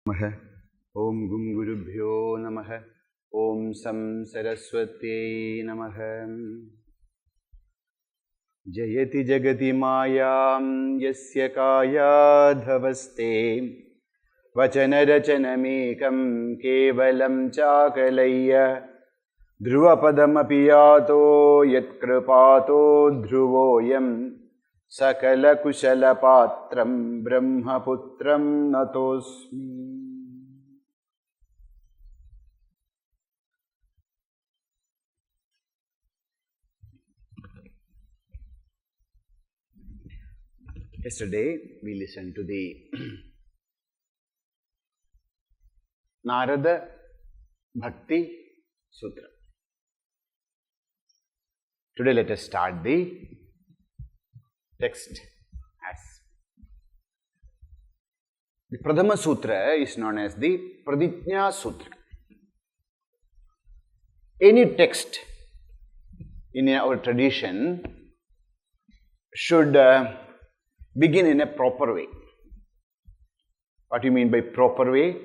Namaha. Om Gum Gurubhyo Namaha. Om Sam Sarasvati Namaha. Jayati Jagati Mayam Yasya Kaya Dhavaste Vachana Rachanamekam Kevalam Chakalaya Dhruvapadam Apiyato Yatkripato Dhruvoyam Sakala Kushala Patram Brahmaputram Natosmi. Yesterday we listened to the Nārada Bhakti Sūtra. Today let us start the text as the Pradhama Sutra is known as the Pradijñā Sutra. Any text in our tradition should begin in a proper way. What do you mean by proper way?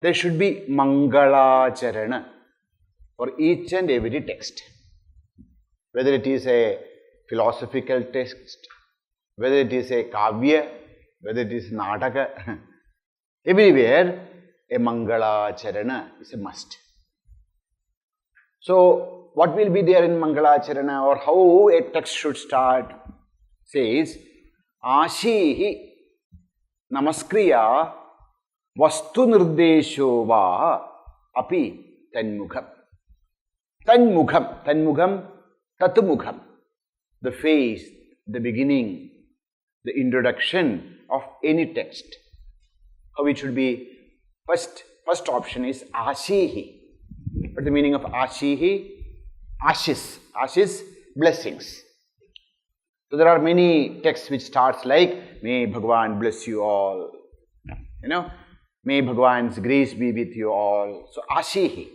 There should be Mangalācharana for each and every text. Whether it is a philosophical text, whether it is a kavya, whether it is nataka, everywhere a Mangalācharana is a must. So, what will be there in Mangalācharana or how a text should start? Says, Ashihi Namaskriya Vastu Nirdesho Va Api Tanmukham. Tanmukham, Tatmukham. The face, the beginning, the introduction of any text. How it should be? First option is Ashihi. What's the meaning of Ashihi? Ashes. Ashes, blessings. So there are many texts which starts like, may Bhagavan bless you all. May Bhagavan's grace be with you all. So Ashihi,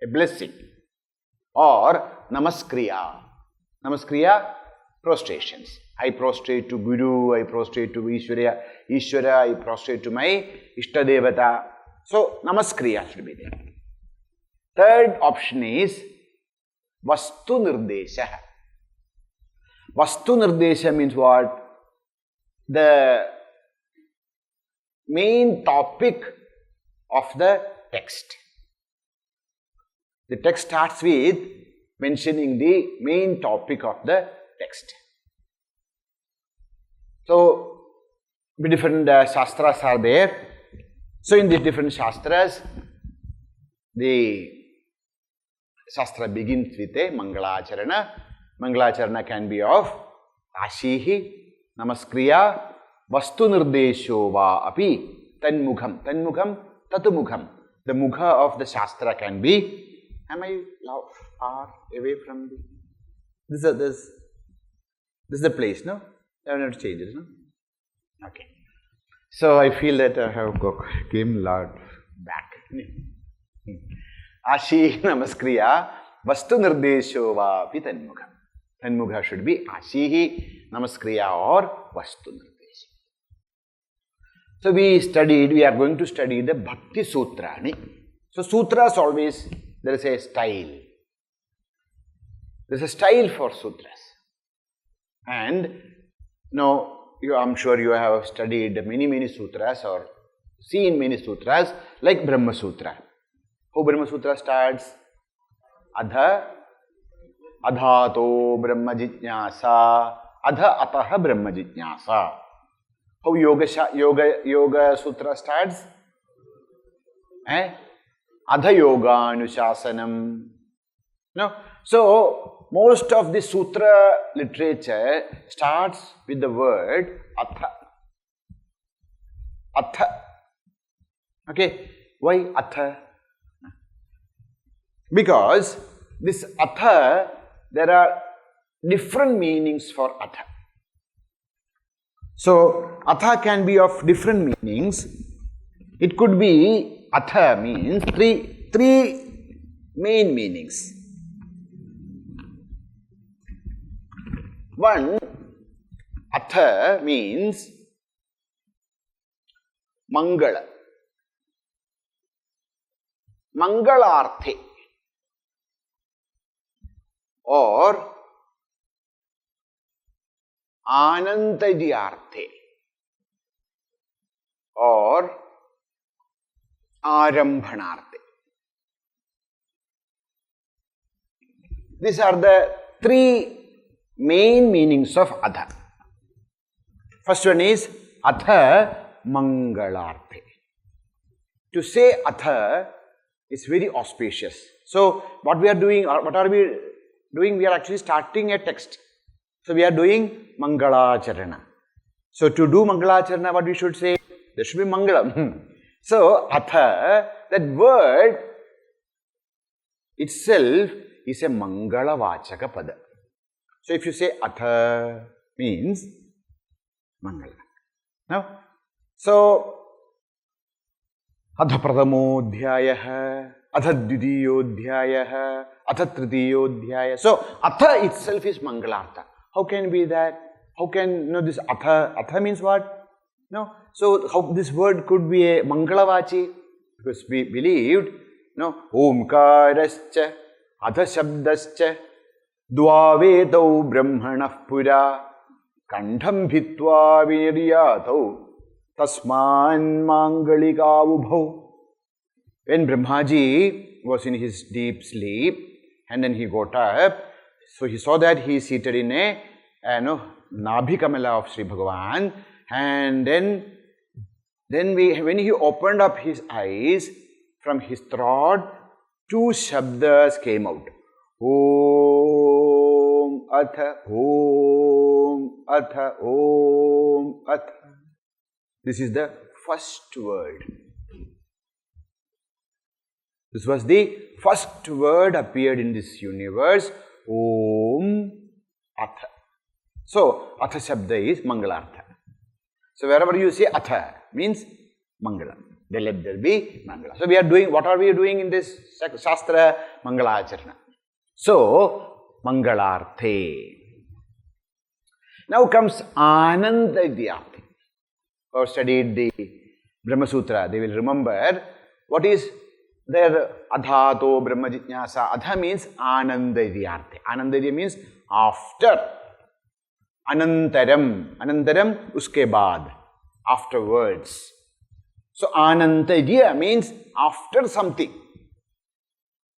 a blessing. Or Namaskriya. Namaskriya, prostrations. I prostrate to Guru, I prostrate to Ishvara, I prostrate to my Ishtadevata. So Namaskriya should be there. Third option is Vastu Nirdesha. Vastu Nirdesha means what? The main topic of the text. The text starts with mentioning the main topic of the text. So, different shastras are there. So, in these different shastras, the shastra begins with a Mangalācharana. Mangalācharana can be of Ashihi, Namaskriya, Vastu Nirdesho Va Api Tanmukham. Tanmukham, Tatmukham. The mukha of the shastra can be, am I far away from the, this is the place, no? I have not to change it, no? Okay. So I feel that I have came lot back. Ashihi, Namaskriya, Vastu Nirdesho Va Api Tanmukham. Tanmukha should be Ashihi, Namaskriya or Vastu Nirdesha. So we are going to study the Bhakti Sutra. So sutras always, there is a style. There is a style for sutras. And now, I'm sure you have studied many sutras or seen many sutras like Brahma Sutra. How Brahma Sutra starts? Athāto Brahma Jijñāsa, Athātaha Brahma Jijñāsa. How Yoga Sutra starts? Adha Yoga Anushasanam. No? So, most of the Sutra literature starts with the word Atha. Atha. Okay? Why Atha? Because this Atha, there are different meanings for Atha. So, Atha can be of different meanings. It could be, Atha means three main meanings. One, Atha means Mangala. mangalarthe or anantadyarthe or arambhanarthe. These are the three main meanings of atha. First one is atha mangalarthe. To say atha is very auspicious. So, what we are doing, or what are we doing? We are actually starting a text. So, we are doing mangalacharana. So, to do mangalacharana, what we should say? There should be mangalam. So, atha, that word itself is a mangala vachaka pada. So, if you say atha means mangala. Now, so atha pradhamodhyayah, atha dvitiyodhyayah, atha tritiyodhyayah. So, atha itself is mangalartha. How can be that? How can, this atha means what? No. So, how this word could be a mangalavachi? Because we believed, omkarascha, atha shabdascha, dvavetau brahmanah pura, kantham bhitva viniryatau, tasman mangalikavubhau. When Brahmaji was in his deep sleep and then he got up, so he saw that he is seated in a Nabhi Kamala of Sri Bhagavan, and then when he opened up his eyes, from his throat, two shabdas came out. Om atha, om atha, om atha. This is the first word. This was the first word appeared in this universe. Om atha. So, atha shabda is mangalartha. So, wherever you say atha means mangalam. Let there be mangala. So, we are doing, what are we doing in this Shastra? Mangalacharana. So, mangalarthe. Now comes anantadyarthe. Who have studied the Brahma Sutra, they will remember what is their athāto brahma jitñāsa. Atha means anantadyarthe. Anantarya means after. Anantaram. Anantaram, uske baad. Afterwards. So, anantarya means after something.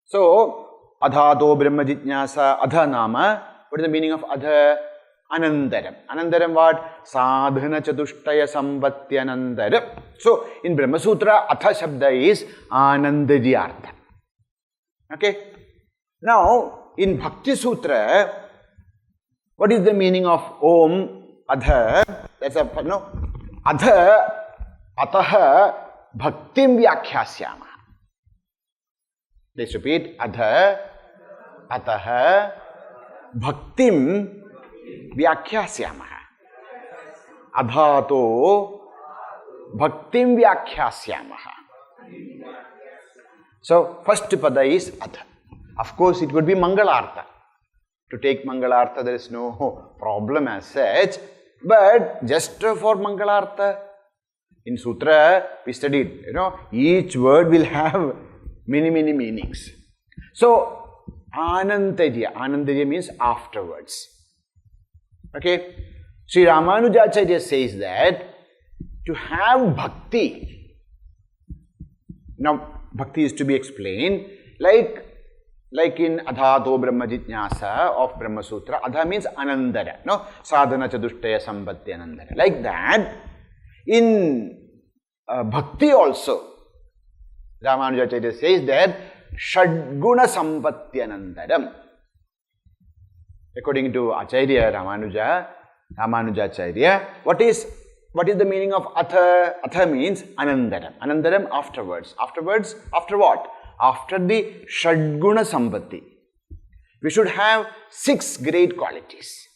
So, athāto brahma jitñāsa, adha nama. What is the meaning of adha? Anantaram. Anantaram what? Sadhana chatushtaya samvatyanantaram. So, in Brahma Sutra, atha shabda is anantaryartha. Okay. Now, in Bhakti Sutra, what is the meaning of Om adha? That's a, adha, ataha, bhaktiṁ vyākhyāsyāmaḥ. Let's repeat. Adha, ataha, bhaktiṁ vyākhyāsyāmaḥ. Athāto, bhaktiṁ vyākhyāsyāmaḥ. So, first pada is adha. Of course, it would be mangalartha. To take mangalartha, there is no problem as such. But just for mangalartha, in Sutra, we studied, each word will have many meanings. So, anantarya. Anantarya means afterwards. Okay. Sri Ramanujacharya says that to have bhakti, now bhakti is to be explained like in athāto brahma jitñāsa of Brahma Sutra. Adha means anandara, sadhana chatushtaya samvatyanandara. Like that, in bhakti also, Ramanujacharya says that षड्गुण संपत्त्यनंतरम. According to Acharya Ramanujacharya, what is the meaning of atha? Atha means anantaram. Anantaram, afterwards. Afterwards, after what? After the षड्गुण sampatti. We should have 6 great qualities.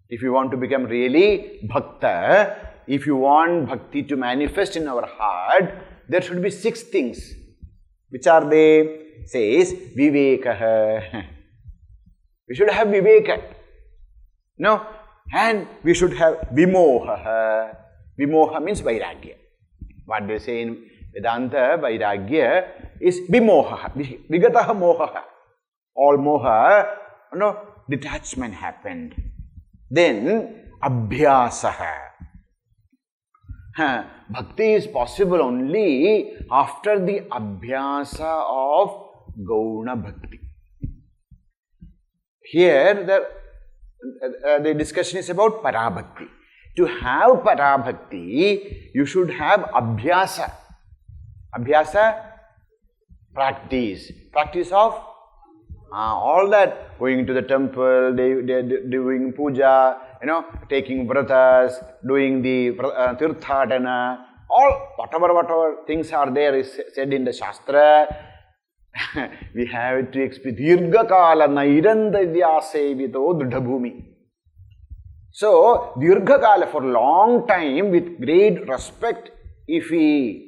If you want to become really bhakta, if you want bhakti to manifest in our heart, there should be 6 things. Which are they? Says vivekah. We should have viveka. No? And we should have vimoha. Vimoha means vairagya. What they say in Vedanta Vairagya is vimoha, vigataha moha. All moha, detachment happened. Then abhyasaha. Bhakti is possible only after the abhyasa of Gauna Bhakti. Here the discussion is about parābhakti. To have parābhakti, you should have abhyasa. Abhyasa, practice. Practice of all that, going to the temple, doing puja, taking vratas, doing the tirthadana, all whatever things are there is said in the Shastra. We have to experience Dirghakala Nairandavyaseevito Dridhabhumi. So, Dirghakala, for long time, with great respect, if we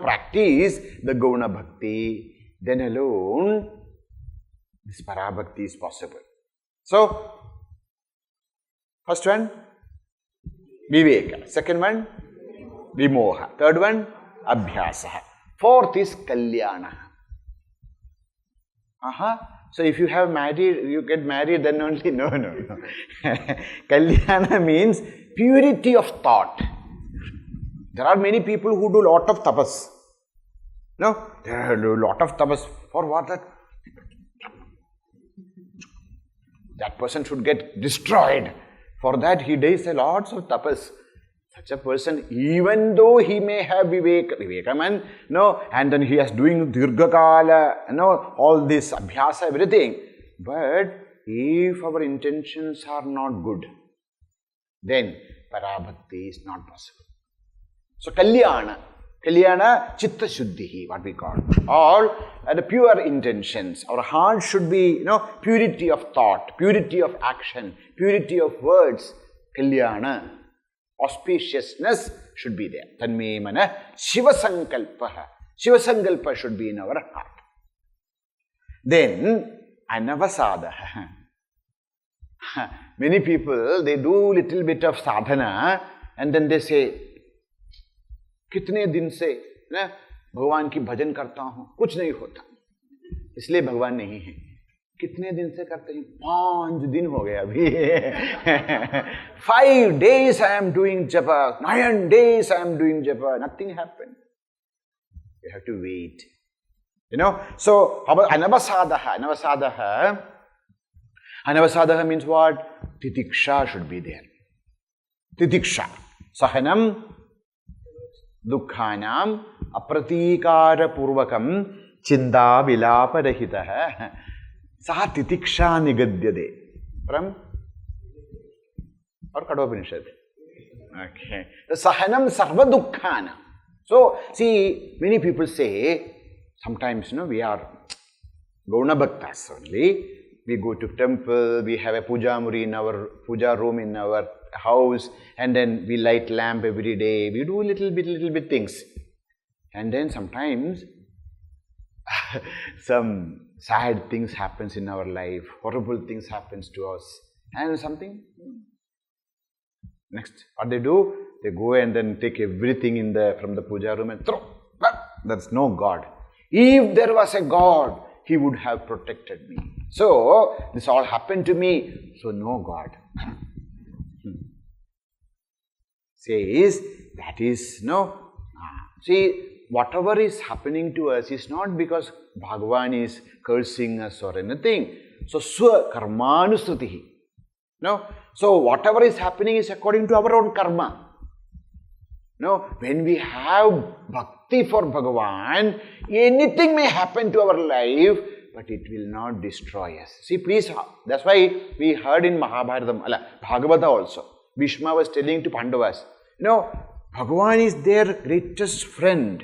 practice the Gauna Bhakti, then alone this parābhakti is possible. So, first one, Viveka. Second one, Vimoha. Third one, Abhyasa. Fourth is Kalyana. So if you have married, you get married, then only, no. Kalyana means purity of thought. There are many people who do lot of tapas. No, there are a lot of tapas. For what? That person should get destroyed. For that he does a lots of tapas. Such a person, even though he may have Vivekaman, and then he is doing Dirghakala, all this Abhyasa, everything. But if our intentions are not good, then parābhakti is not possible. So Kalyana, Chitta Shuddhihi, what we call. All the pure intentions. Our heart should be, purity of thought, purity of action, purity of words. Kalyana. Auspiciousness should be there. Tanme mana Shiva Sankalpaha. Shiva Sankalpa should be in our heart. Then, Anavasadaha. Many people, they do little bit of sadhana and then they say, कितने दिन से भगवान की भजन करता हूँ, कुछ नहीं होता, इसलिए भगवान नहीं है. कितने दिन से करते हैं? 5 दिन हो गए अभी. 5 days I am doing japa, 9 days I am doing japa, nothing happened. You have to wait. So Anavasadaha means what? Titiksha should be there. Titiksha. Sahanam dukkhanam apratikara purvakam chinda vilapa rahitaha. Saha titiksha nigadyade. From? Or Kadhopanishad. Okay. The sahanam sarva dukkhana. So, see, many people say, sometimes, we are Gauna Bhaktas only. We go to temple, we have a puja muri in our puja room in our house, and then we light lamp every day. We do little bit things. And then sometimes, some sad things happens in our life, horrible things happens to us, and something. Next, what they do? They go and then take everything from the puja room and throw. There's no God. If there was a God, He would have protected me. So, this all happened to me, so no God. Says, that is, no. See, whatever is happening to us is not because Bhagavan is cursing us or anything. So, swa karmanusrutihi. No. So, whatever is happening is according to our own karma. No, when we have bhakti for Bhagavan, anything may happen to our life, but it will not destroy us. See, please, that's why we heard in Mahabharatam, Bhagavata also, Bhishma was telling to Pandavas, Bhagavan is their greatest friend,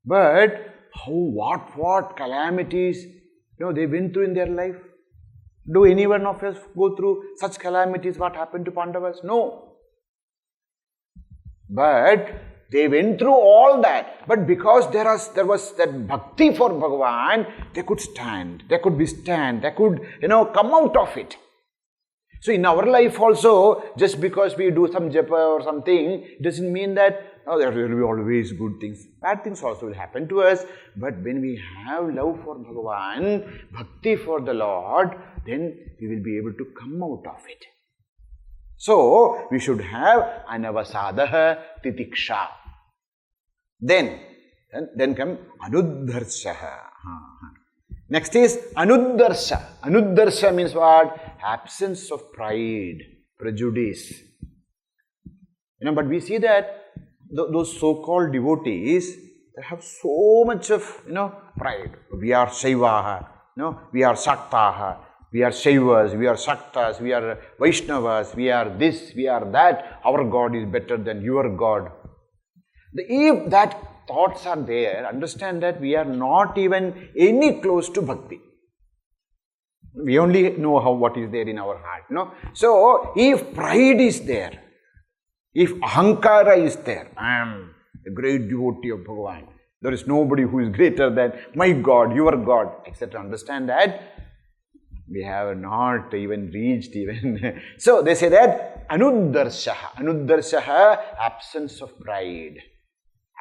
but what calamities, they went through in their life. Do any one of us go through such calamities, what happened to Pandavas? No. But they went through all that. But because there was that bhakti for Bhagavan, they could stand, they could withstand, they could, come out of it. So in our life also, just because we do some japa or something, it doesn't mean that there will be always good things. Bad things also will happen to us. But when we have love for Bhagavan, bhakti for the Lord, then we will be able to come out of it. So we should have anavasadaha titiksha. Then come anuddharshaha. Next is anuddharsha. Anuddharsha means what? Absence of pride, prejudice. But we see that those so-called devotees, they have so much of, pride. We are Shaivaha, we are Shaktaha, we are Shaivas, we are Sūktas, we are Vaishnavas, we are this, we are that. Our God is better than your God. If that thoughts are there, understand that we are not even any close to bhakti. We only know what is there in our heart. So, if pride is there, if ahankara is there, I am a great devotee of Bhagavan, there is nobody who is greater than my God, your God, etc. Understand that we have not even reached even. So, they say that anuddharshaha. Anuddharshaha, absence of pride,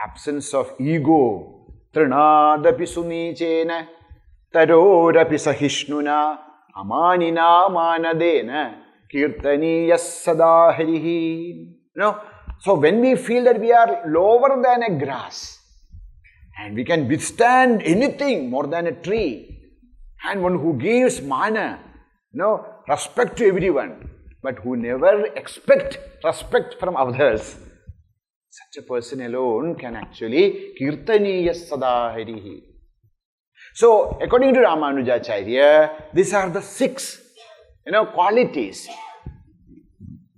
absence of ego. Trinadapi sunichena tarorapi sahishnuna amanina manadena kirtaniyas sada harihi. So when we feel that we are lower than a grass and we can withstand anything more than a tree, and one who gives mana, respect to everyone, but who never expect respect from others, such a person alone can actually kirtaniyas sada harihi. So, according to Ramanujacharya, these are the 6, qualities,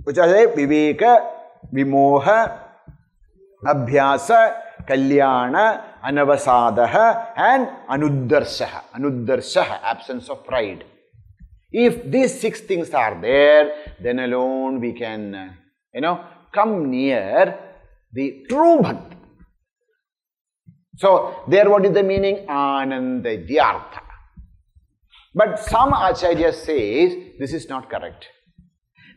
which are viveka, vimoha, abhyasa, kalyana, anavasadaha, and anuddharshaha. Anuddharshaha, absence of pride. If these 6 things are there, then alone we can, come near the true bhakti. So, there what is the meaning? Anandadyartha. But some Acharya says this is not correct.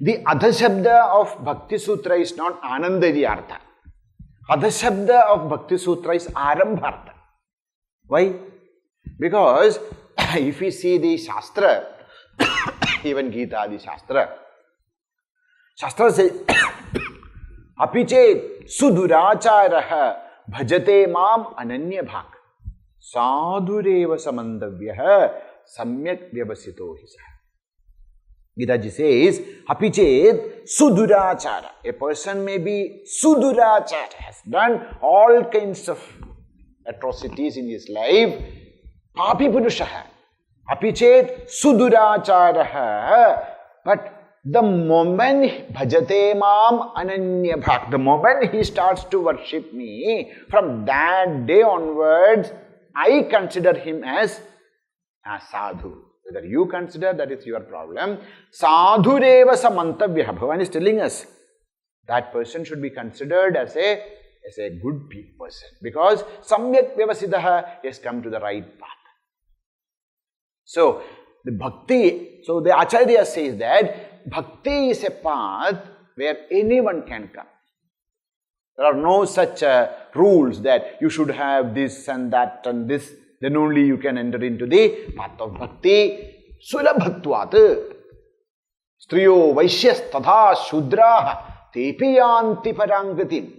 The Adhashabda of Bhakti Sutra is not Anandadyartha. Adhashabda of Bhakti Sutra is Arambhartha. Why? Because if we see the Shastra, even Gita, the Shastra says, Apichet suduracharaha bhajate mam ananya bhak sadhureva samandavyaha samyak vyavasito hisa. Gitaji says, Apichet sudurachara. A person may be sudurachara, has done all kinds of atrocities in his life. Papi purushaha. Apichet suduracharaha. But the moment bhajate mam ananya bhak, the moment he starts to worship me, from that day onwards, I consider him as a sadhu. Whether you consider, that is your problem. Sadhureva samantavyaha. Bhagavan is telling us that person should be considered as a good person, because samyak vyavasidaha has come to the right path. So, the bhakti, so the Acharya says that bhakti is a path where anyone can come. There are no such rules that you should have this and that and this, then only you can enter into the path of bhakti. Sulabhatvat striyo vaishyas tadha shudraha tepiyanti parangatim.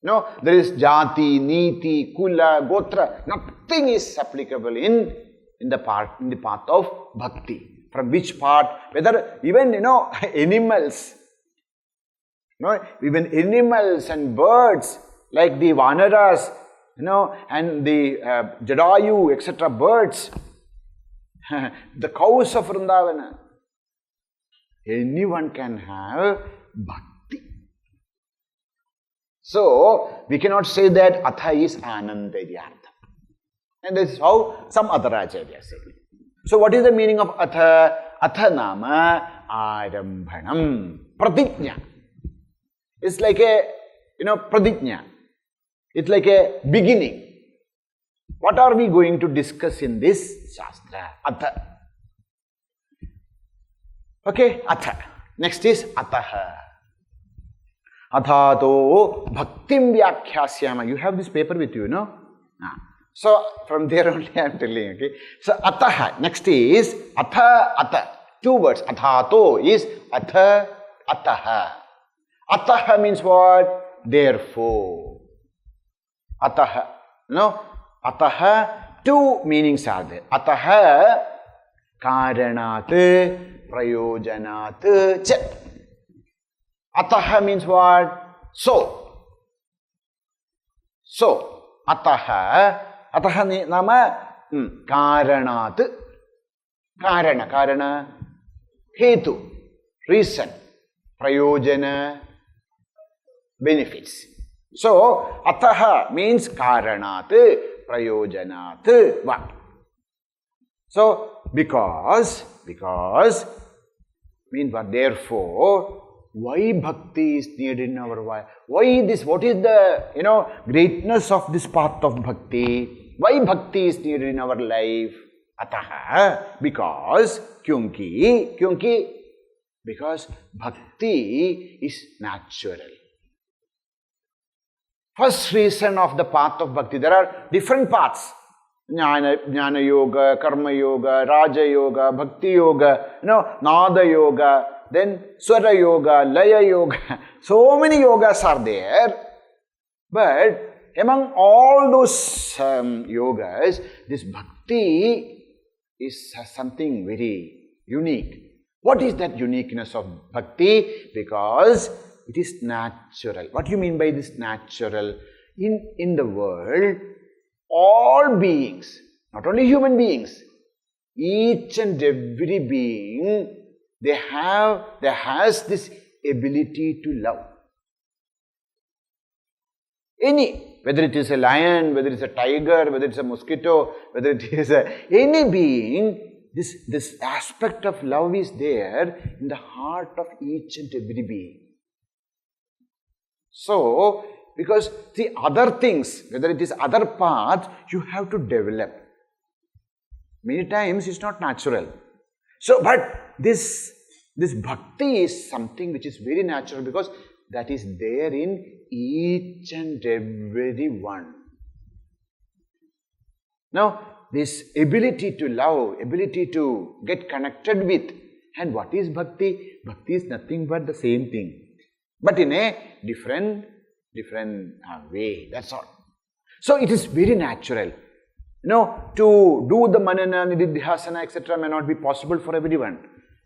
No, there is jati, niti, kula, gotra, nothing is applicable in the path of bhakti. From which part, whether even, animals, even animals and birds, like the vanaras, and the jadayu, etc., birds, the cows of Vrindavana, anyone can have bhakti. So, we cannot say that atha is anandadyartha. And this is how some other acharyas say. So, what is the meaning of atha? Atha nama arambhanam. Pratijna. It's like a, pratijna. It's like a beginning. What are we going to discuss in this Shastra? Atha. Okay, atha. Next is ataha. Athāto bhaktiṁ vyākhyāsyāmaḥ. You have this paper with you, no? So, from there only I am telling, okay? So, ataha. Next is atha, atha. Two words. Athāto is atha, ataha. Ataha means what? Therefore. Ataha. No? Ataha, two meanings are there. Ataha, karanāt, prayojanāt, cha. Ataha means what? So. So, ataha, ataha nama karanāt. Karana, hetu, reason, prayojana, benefits. So, ataha means karanāt, prayojanāt, what? So, because, means what? Therefore, why bhakti is needed in our life? Why this? What is the, greatness of this path of bhakti? Why bhakti is needed in our life? Ataha, because, kyunki, because bhakti is natural. First reason of the path of bhakti, there are different paths. Jnana yoga, karma yoga, raja yoga, bhakti yoga, nada yoga, then swara yoga, laya yoga. So many yogas are there. But among all those yogas, this bhakti is something very unique. What is that uniqueness of bhakti? Because it is natural. What do you mean by this natural? In the world, all beings, not only human beings, each and every being, there has this ability to love. Whether it is a lion, whether it is a tiger, whether it is a mosquito, whether it is any being, this aspect of love is there in the heart of each and every being. So, because the other things, whether it is other paths, you have to develop. Many times it's not natural. So, but this bhakti is something which is very natural because that is there in each and every one. Now, this ability to love, ability to get connected with, and what is bhakti? Bhakti is nothing but the same thing, but in a different way, that's all. So, it is very natural. To do the manana, nididhyasana, etc. may not be possible for everyone.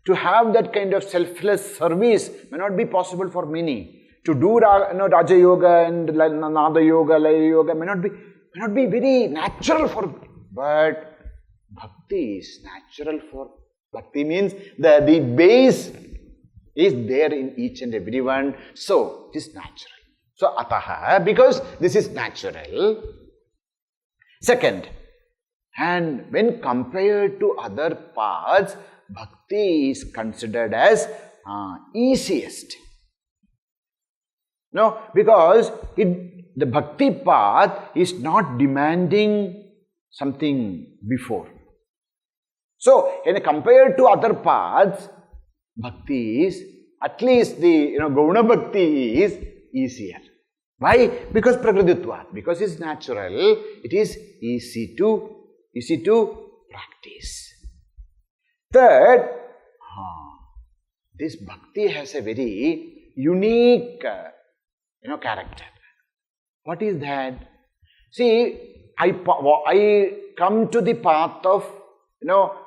To have that kind of selfless service may not be possible for many. To do Raja Yoga and Nada Yoga, Laya Yoga may not be very natural for, but bhakti is natural for. Bhakti means the base is there in each and every one, so it is natural. So ataha, because this is natural. Second, and when compared to other paths, bhakti is considered as easiest. No, because the bhakti path is not demanding something before. So, when compared to other paths, bhakti is, at least the Gauna bhakti is easier. Why? Because prakrititvat, because it's natural, it is easy to practice. Third, this bhakti has a very unique character. What is that? See, I come to the path of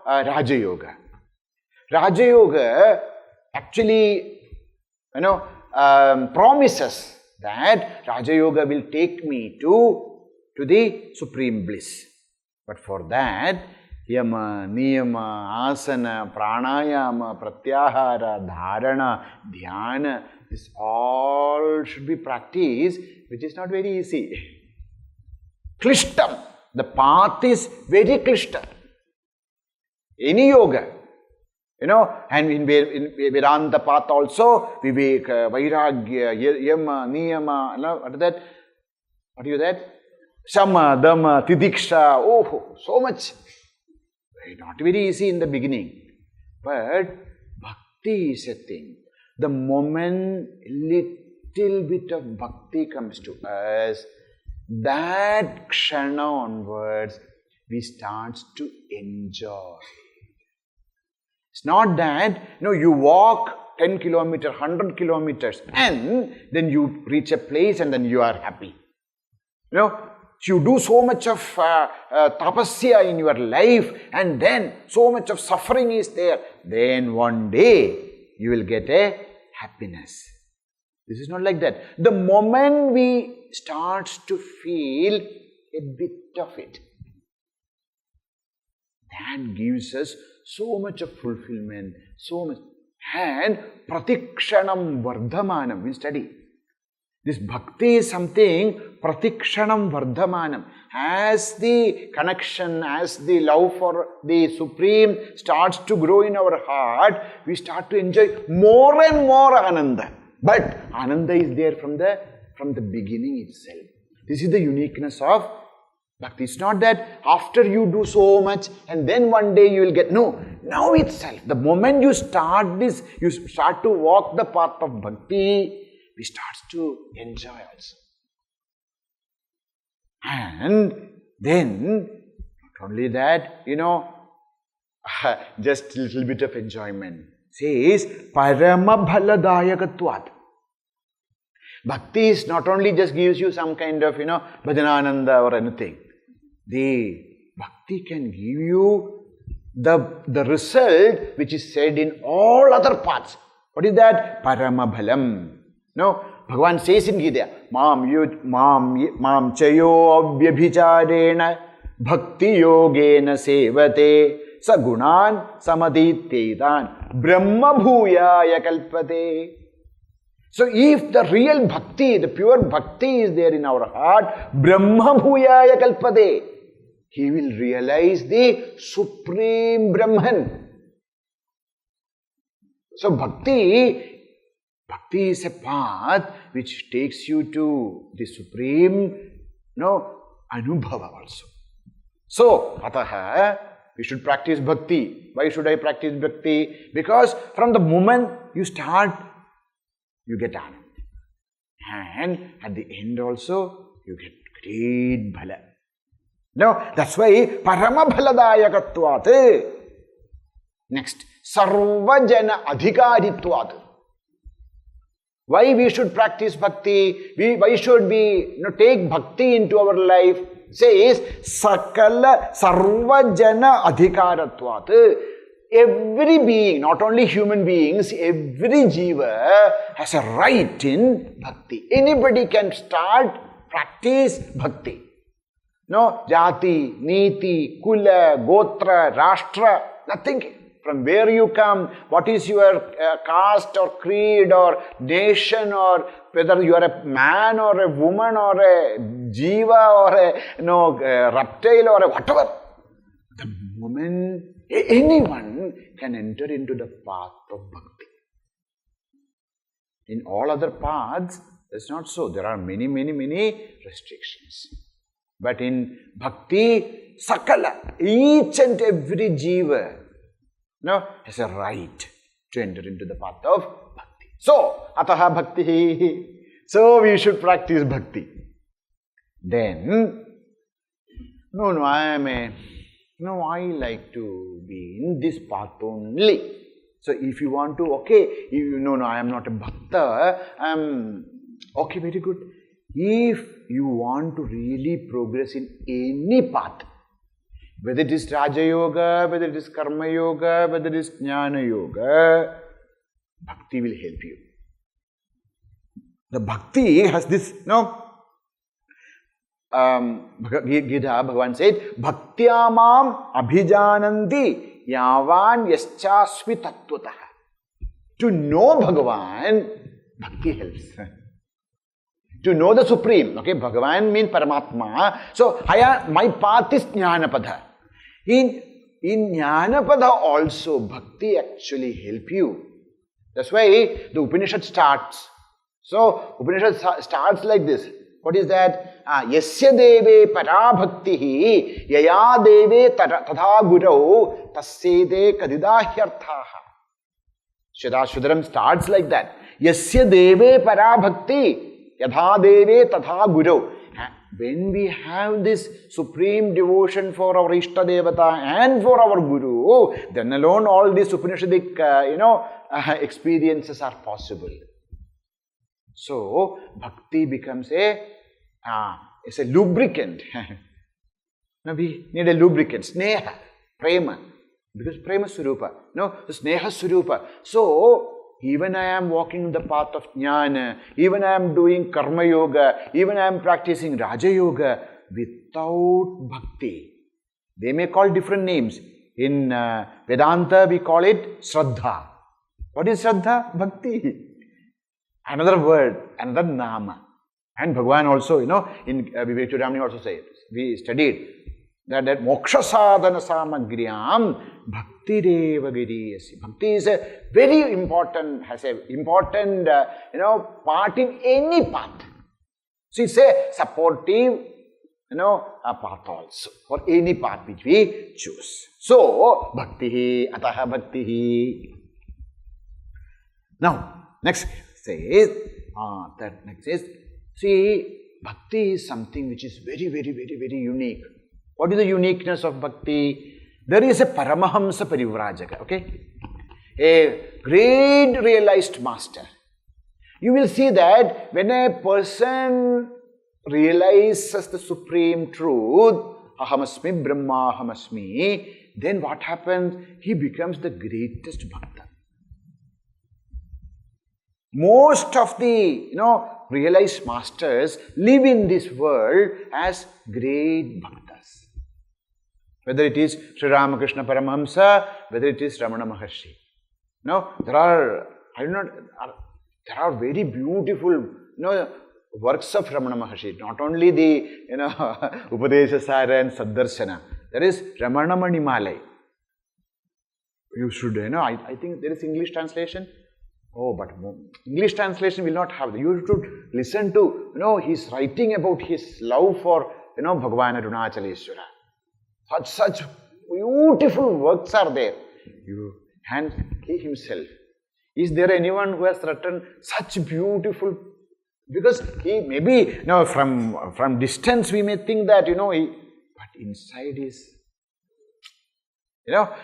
Raja Yoga. Raja Yoga actually promises that Raja Yoga will take me to the supreme bliss. But for that, yama, niyama, asana, pranayama, pratyahara, dharana, dhyana, this all should be practiced, which is not very easy. Klishtam, the path is very klishtam. Any yoga, and in Vedanta path also, viveka, vairagya, yama, niyama, what is that? What is that? Shama, dhamma, tidiksha, so much. Not very easy in the beginning. But bhakti is a thing. The moment little bit of bhakti comes to us, that kshana onwards, we start to enjoy. It's not that, you walk 10 kilometers, 100 kilometers, and then you reach a place and then you are happy. You do so much of tapasya in your life, and then so much of suffering is there. Then one day, you will get a happiness. This is not like that. The moment we start to feel a bit of it, that gives us so much of fulfillment, so much. And pratikshanam vardhamanam, we study. This bhakti is something, pratikshanam vardhamanam. As the connection, as the love for the Supreme starts to grow in our heart, we start to enjoy more and more ananda. But ananda is there from the beginning itself. This is the uniqueness of bhakti. It's not that after you do so much and then one day you will get. No, now itself. The moment you start this, you start to walk the path of bhakti, we start to enjoy also. And then, not only that, just a little bit of enjoyment. Says, parama-bhaladayakatvat. Bhakti is not only just gives you some kind of, bhajanananda or anything. The bhakti can give you the result which is said in all other paths. What is that? Parama-bhalam. Bhagavan says in Gita, Mam chayo avyabhicharena bhakti yogena sevate sagunan samadityetan brahma bhuyaya kalpate. So if the real bhakti, the pure bhakti is there in our heart, brahma bhuyaya kalpate, he will realize the Supreme Brahman. So bhakti is a path which takes you to the Supreme, anubhava also. So, ataha, we should practice bhakti. Why should I practice bhakti? Because from the moment you start, you get anand. And at the end also, you get great bhala. That's why parama-bhaladayakatvat. Next, sarvajana adhikaritvat. Why we should practice bhakti? Why should we take bhakti into our life? Says, sakala sarvajana adhikaratvat. Every being, not only human beings, every jiva has a right in bhakti. Anybody can start, practice bhakti. Jati, niti, kula, gotra, rashtra, nothing. From where you come, what is your caste or creed or nation, or whether you are a man or a woman or a jiva or a reptile or a whatever. The moment anyone can enter into the path of bhakti. In all other paths, it's not so. There are many restrictions. But in bhakti, sakala, each and every jiva has a right to enter into the path of bhakti. So, ataha bhakti. So, we should practice bhakti. Then, I like to be in this path only. So, if you want to, I am not a bhakta, okay, very good. If you want to really progress in any path, whether it is Raja Yoga, whether it is Karma Yoga, whether it is Jnana Yoga, bhakti will help you. The bhakti has this, Gita, Bhagavan said, Bhaktyāmaṁ abhijananti yavan yaschasmi tattvataha. To know Bhagavan, bhakti helps. To know the Supreme, Bhagavan means Paramatma. So, my path is Jnanapada. In Jnanapada also, bhakti actually help you. That's why the Upanishad starts. So, Upanishad starts like this. What is that? Yasya deve parābhaktihi yaya deve tadha gurau tasyede kadidahyarthaha. Shudram starts like that. Yasya deve parābhakti, yatha deve tatha guru. When we have this supreme devotion for our Ishta Devata and for our Guru, then alone all these Upanishadic, experiences are possible. So, bhakti becomes it's a lubricant. Now we need a lubricant, sneha, prema, because prema surupa, the sneha surupa. So, even I am walking the path of jnana, even I am doing karma yoga, even I am practicing raja yoga without bhakti. They may call different names. In Vedanta we call it Shraddha. What is Shraddha? Bhakti. Another word, another nama. And Bhagavan also, in Vivek Chudamani also says, we studied that moksha sadhana samagriyam bhakti reva giriyasi. Bhakti is a very important, has a important, part in any path. So it's a supportive, a path also for any path which we choose. So, bhakti, ataha bhakti. Now, next says, see, bhakti is something which is very, very, very, very unique. What is the uniqueness of bhakti? There is a paramahamsa parivrajaka, okay? A great realized master. You will see that when a person realizes the supreme truth, ahamasmi brahmahamasmi, then what happens? He becomes the greatest bhakta. Most of the, realized masters live in this world as great bhaktas. Whether it is Sri Ramakrishna Paramahamsa, whether it is Ramana Maharshi. There are very beautiful, works of Ramana Maharshi. Not only the, Upadesha and Saddarshana. There is Ramana Manimalai. You should, I think there is English translation. Oh, but English translation will not have. You should listen to, he's writing about his love for, Bhagavan Arunachaleshwara. Such beautiful works are there. And he himself. Is there anyone who has written such beautiful? Because he maybe, from distance we may think that, but inside is,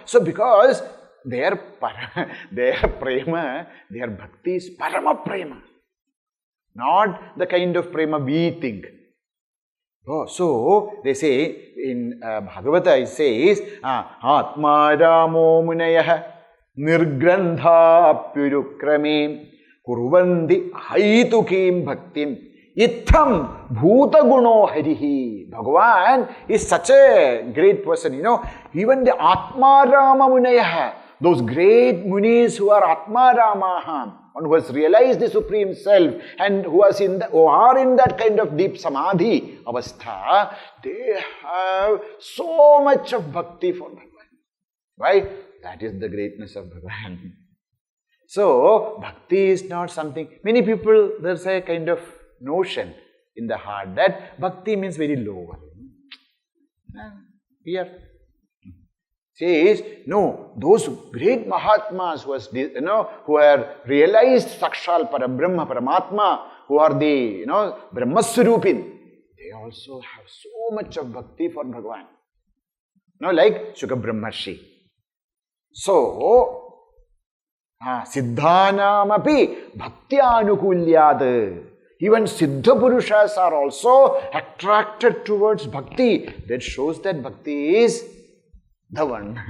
so because their prema, their bhakti is parama-prema. Not the kind of prema we think. Oh, so they say in Bhagavata it says, Atma Ramo Munayah Nirgrandha Pyurukrame Kurvandi Haitukim Bhaktim Itham Bhuta Guno Harihi. Bhagavan is such a great person, even the Atma Rama Munayah, those great munis who are Atma Ramaha, one who has realized the Supreme Self and who are in that kind of deep samadhi avastha, they have so much of bhakti for Bhagavan. Why? That is the greatness of Bhagavan. So, bhakti is not something, many people, there's a kind of notion in the heart that bhakti means very low. Here. Says, no, those great Mahatmas who are realized Sakshal Parabrahma, Paramatma, who are the, Brahmaswarupin, they also have so much of bhakti for Bhagavan. Like Shuka Brahmarshi. So, Siddhanam api bhaktyanukulyad. Even Siddha Purushas are also attracted towards bhakti. That shows that bhakti is the one.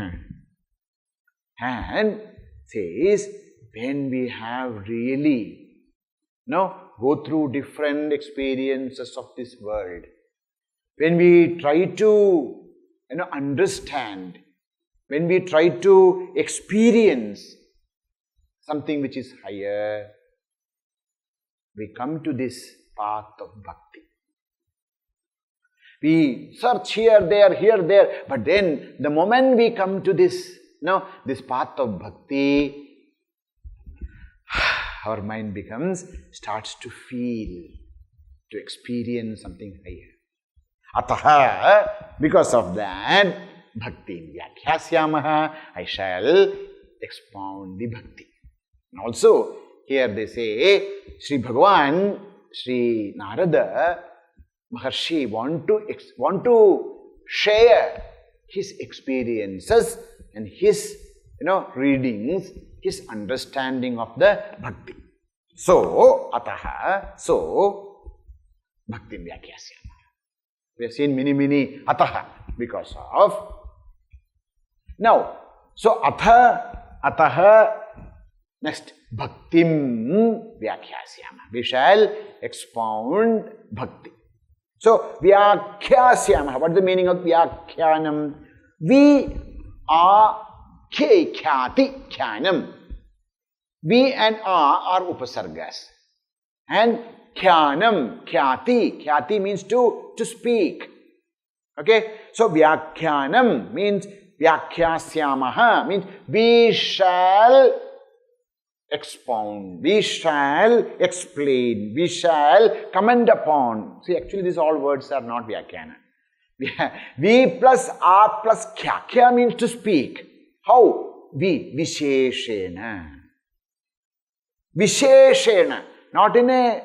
And says, when we have really, go through different experiences of this world, when we try to, understand, when we try to experience something which is higher, we come to this path of bhakti. We search here, there, but then the moment we come to this, this path of bhakti, our mind starts to feel, to experience something higher. Ataha, because of that, bhaktiṁ vyākhyāsyāmaḥ, I shall expound the bhakti. And also, here they say, Sri Bhagavan, Sri Nārada, Maharshi want to share his experiences and his readings, his understanding of the bhakti. So, ataha, so, bhaktiṁ vyākhyāsyāmaḥ. We have seen many ataha because of. Now, so ataha, next, bhaktiṁ vyākhyāsyāmaḥ. We shall expound bhakti. So, vyākhyāsyāmaḥ. What is the meaning of vyākhyānam? We are khyati, khyānam. We and are upasargas. And khyānam, khyati means to speak. Okay? So, vyākhyānam means vyākhyāsyāmaḥ means we shall expound, we shall explain, we shall comment upon. See, actually these all words are not vyākhyāna. We plus a plus kya means to speak. How? We, visheshena. Visheshena. Not in a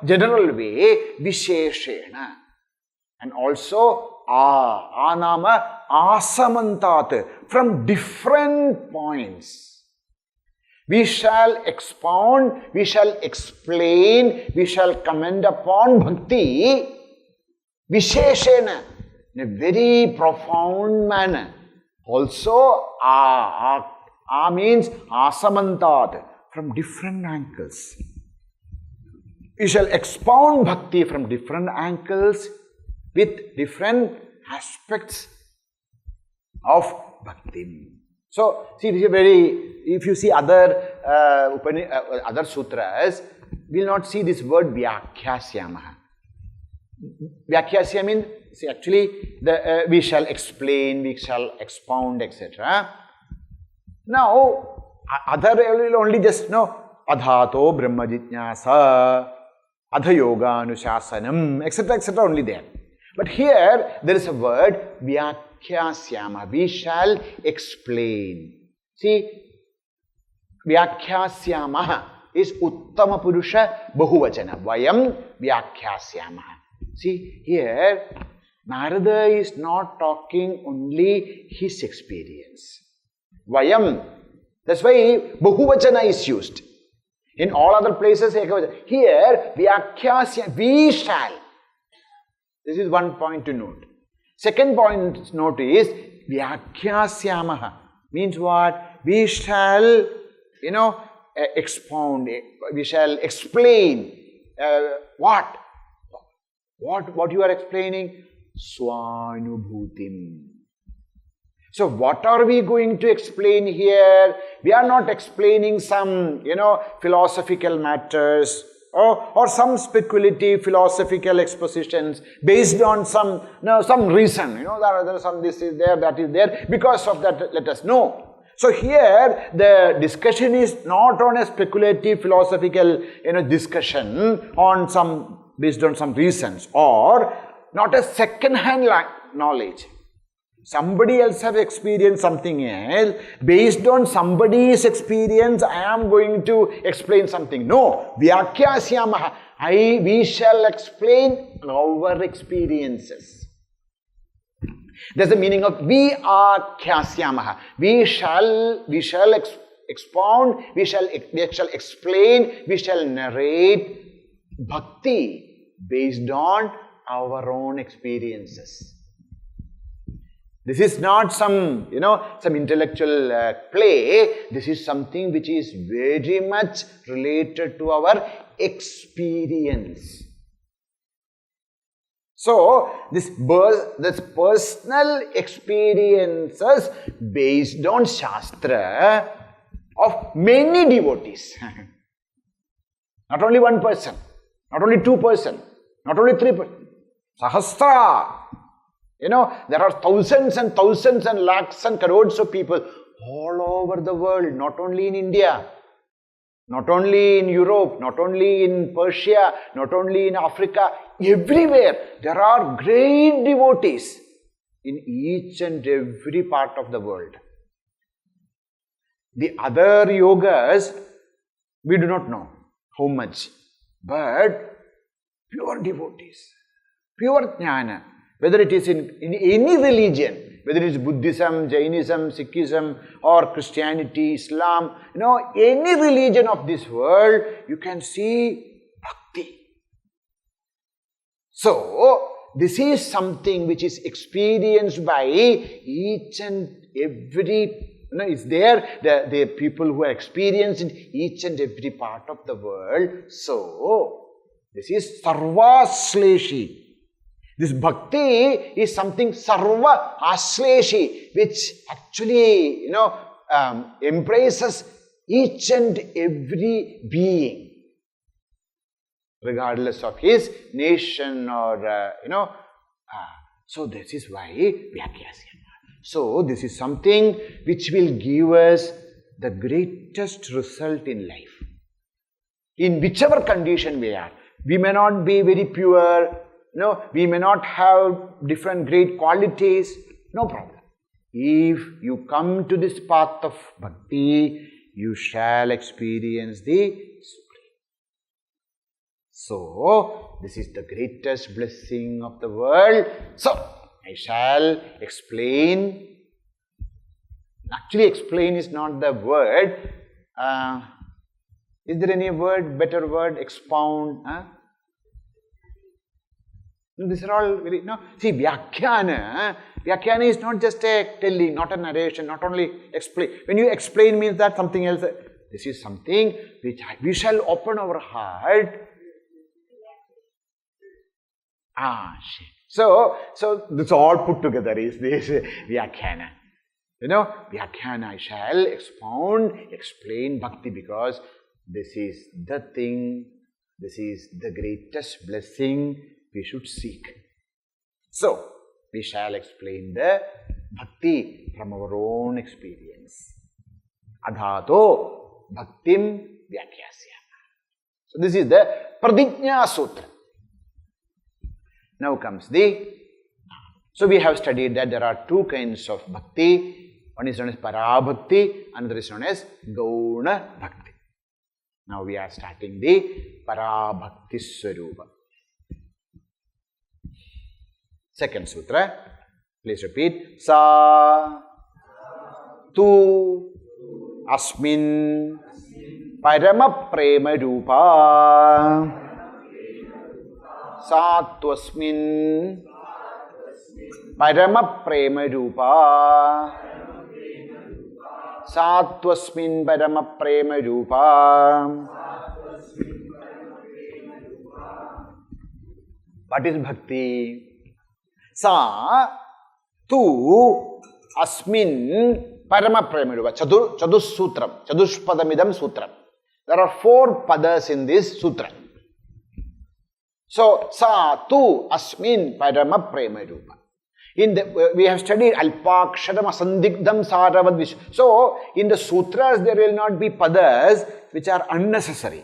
general way, visheshena. And also nama asamantat, from different points. We shall expound, we shall explain, we shall comment upon bhakti visheshena, in a very profound manner. Also, means asamantat, from different angles. We shall expound bhakti from different angles with different aspects of bhakti. So, see, this is if you see other sutras, we will not see this word vyākhyāsyāmaḥ. Vyākhyāsya means, see, actually, we shall explain, we shall expound, etc. Now, other will only just know athāto brahma jitñāsa, adha yoga anuṣāsanam, etc. only there. But here, there is a word vyākhyāsyāmaḥ, we shall explain. See, vyākhyāsyāmaḥ is uttama purusha bahuvachana. Vayam vyākhyāsyāmaḥ. See, here, Narada is not talking only his experience. Vayam. That's why bahuvachana is used. In all other places, here, vyākhyāsyāmaḥ, we shall. This is one point to note. Second point to note is vyākhyāsyāmaḥ means what? We shall, expound, we shall explain. What? What you are explaining? Swanubhutim. So what are we going to explain here? We are not explaining some, philosophical matters or some speculative philosophical expositions based on some reason. There is some this is there, that is there. Because of that, let us know. So here, the discussion is not on a speculative philosophical, discussion on based on some reasons, or not a second-hand knowledge. Somebody else has experienced something else. Based on somebody's experience, I am going to explain something. No. Vyākhyāsyāmaḥ. We shall explain our experiences. That's the meaning of vyākhyāsyāmaḥ. We shall expound, we shall explain, we shall narrate bhakti based on our own experiences. This is not some intellectual play. This is something which is very much related to our experience. So, this personal experiences based on Shastra of many devotees. Not only one person, not only two person, not only three person. Sahasra. There are thousands and thousands and lakhs and crores of people all over the world, not only in India, not only in Europe, not only in Persia, not only in Africa, everywhere. There are great devotees in each and every part of the world. The other yogas, We do not know how much. But pure devotees, pure jnana, whether it is in any religion, whether it is Buddhism, Jainism, Sikhism or Christianity, Islam, any religion of this world, you can see bhakti. So, this is something which is experienced by each and every, it's there, the people who are experienced in each and every part of the world. So, this is sarva ashleshi. This bhakti is something sarva ashleshi, which actually, embraces each and every being, regardless of his nation or, So this is why vyākhyāsyāmaḥ. So this is something which will give us the greatest result in life. In whichever condition we are. We may not be very pure, we may not have different great qualities, no problem. If you come to this path of bhakti, you shall experience the Supreme. So, this is the greatest blessing of the world. So, I shall explain. Actually, explain is not the word. Is there any word, better word, expound? These are all very, see, vyākhyāna is not just a telling, not a narration, not only explain. When you explain means that something else. This is something which we shall open our heart. So this all put together is this vyākhyāna. Vyākhyāna, I shall explain bhakti, because this is the thing, this is the greatest blessing we should seek. So, we shall explain the bhakti from our own experience. Athāto bhaktiṁ vyākhyāsyāmaḥ. So, this is the Pradijñā Sutra. Now comes so we have studied that there are two kinds of bhakti. One is known as parābhakti, another is known as gauna bhakti. Now we are starting the parābhakti swarupa. Second sutra, please repeat. Sa tu asmin parama-prema-rūpā. Sa tu asmin parama-prema-rūpā. Sa tu asmin parama-prema-rūpā. What is bhakti? Sa tu asmin parama-prema-rūpā. Chatussutram, chadushpadamidam sutram. There are 4 padas in this sutra. So, sa tu asmin parama-prema-rūpā. We have studied alpaksharam asandigdham saravad vish. So, in the sutras there will not be padas which are unnecessary.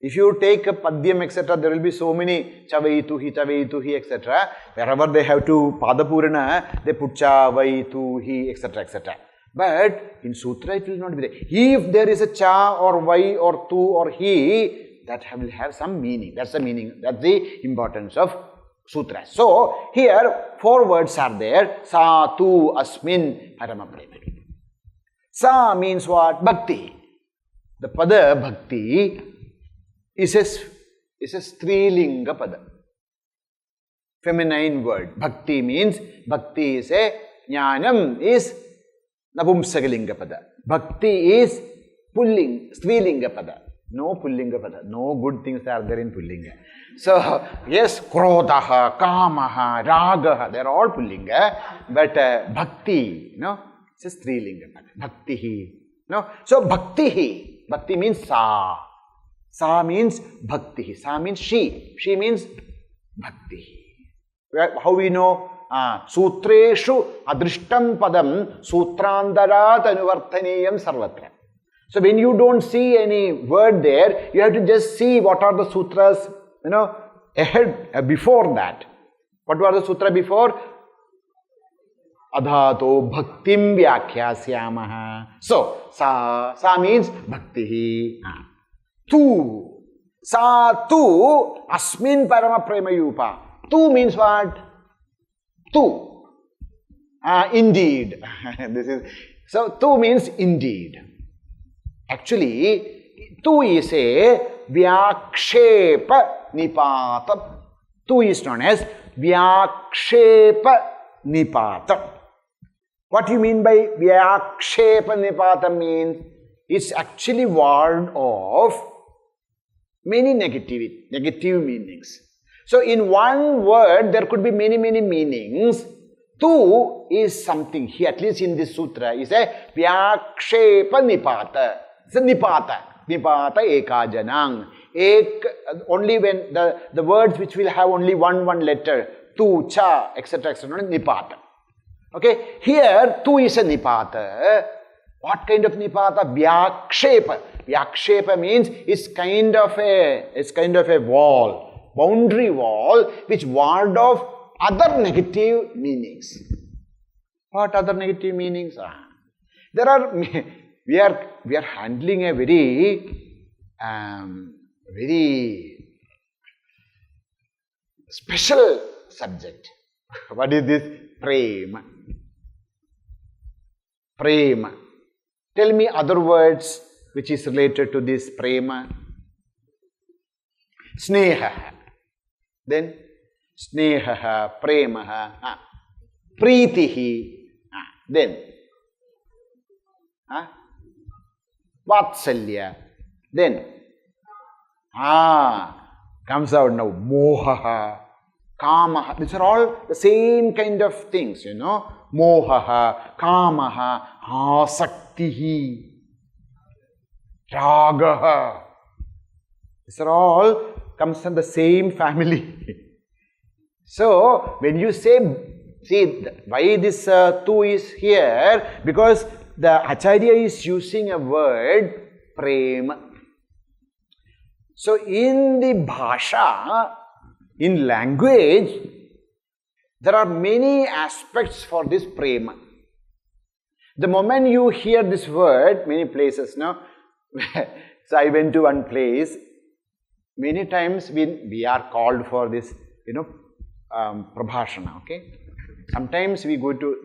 If you take a padyam, etc., there will be so many chavaituhi, etc. Wherever they have to padapurana, they put chavaituhi, etc., etc. But in sutra it will not be there. If there is a cha or vai or tu or he, that will have some meaning. That's the meaning. That's the importance of sutras. So, here 4 words are there. Sa tu asmin parama-prema-rūpā. Sa means what? Bhakti. The pada bhakti is a strilinga pada. Feminine word. Bhakti means, bhakti is a, jnanam is napumsakalinga pada. Bhakti is strilinga pada. No pullinga pada. No good things are there in pullinga. So, yes, krodaha, kamaha, ragaha, they are all pullinga. But bhakti, it's a strilinga pada. Bhaktihi. So, bhaktihi. Bhakti means sa. Sa means bhaktihi. Sa means she. She means bhaktihi. How we know? Sutreshu adrishtam padam sutrandarat anuvarthaniyam sarvatra. So when you don't see any word there, you have to just see what are the sutras, ahead, before that. What was the sutra before? Athāto bhaktiṁ vyākhyāsyāmaḥ. So, sa means bhaktihi. Tu. Sa tu asmin parama-prema-rūpā. Tu means what? Tu. Indeed. So tu means indeed. Actually, tu is a vyākṣepa nipātam. Tu is known as vyākṣepa nipātam. What do you mean by vyākṣepa nipātam means? It's actually word of many negative meanings. So in one word there could be many meanings. Tu is something here, at least in this sutra, is a vyākṣepa nipāta. It's a nipāta. Nipāta ekajanang. Only when the words which will have only one letter, tu, cha, etc., nipāta. Okay, here tu is a nipāta. What kind of nipāta? Vyākṣepa. Vyākṣepa means it's kind of a wall, boundary wall, which ward off other negative meanings. What other negative meanings? There are. We are handling a very special subject. What is this? Prema. Prema. Tell me other words which is related to this prema. Sneha. Then sneha, prema, pritihi. Then vatsalya. Then comes out now moha, kama. These are all the same kind of things, Moha, kama, asaktihi, raga. These are all comes from the same family. So when you say, see why this tu is here, because the Acharya is using a word prema. So in the bhasha, in language, there are many aspects for this prema. The moment you hear this word, many places, no? So I went to one place, many times we are called for this, prabhashana, okay? Sometimes we go to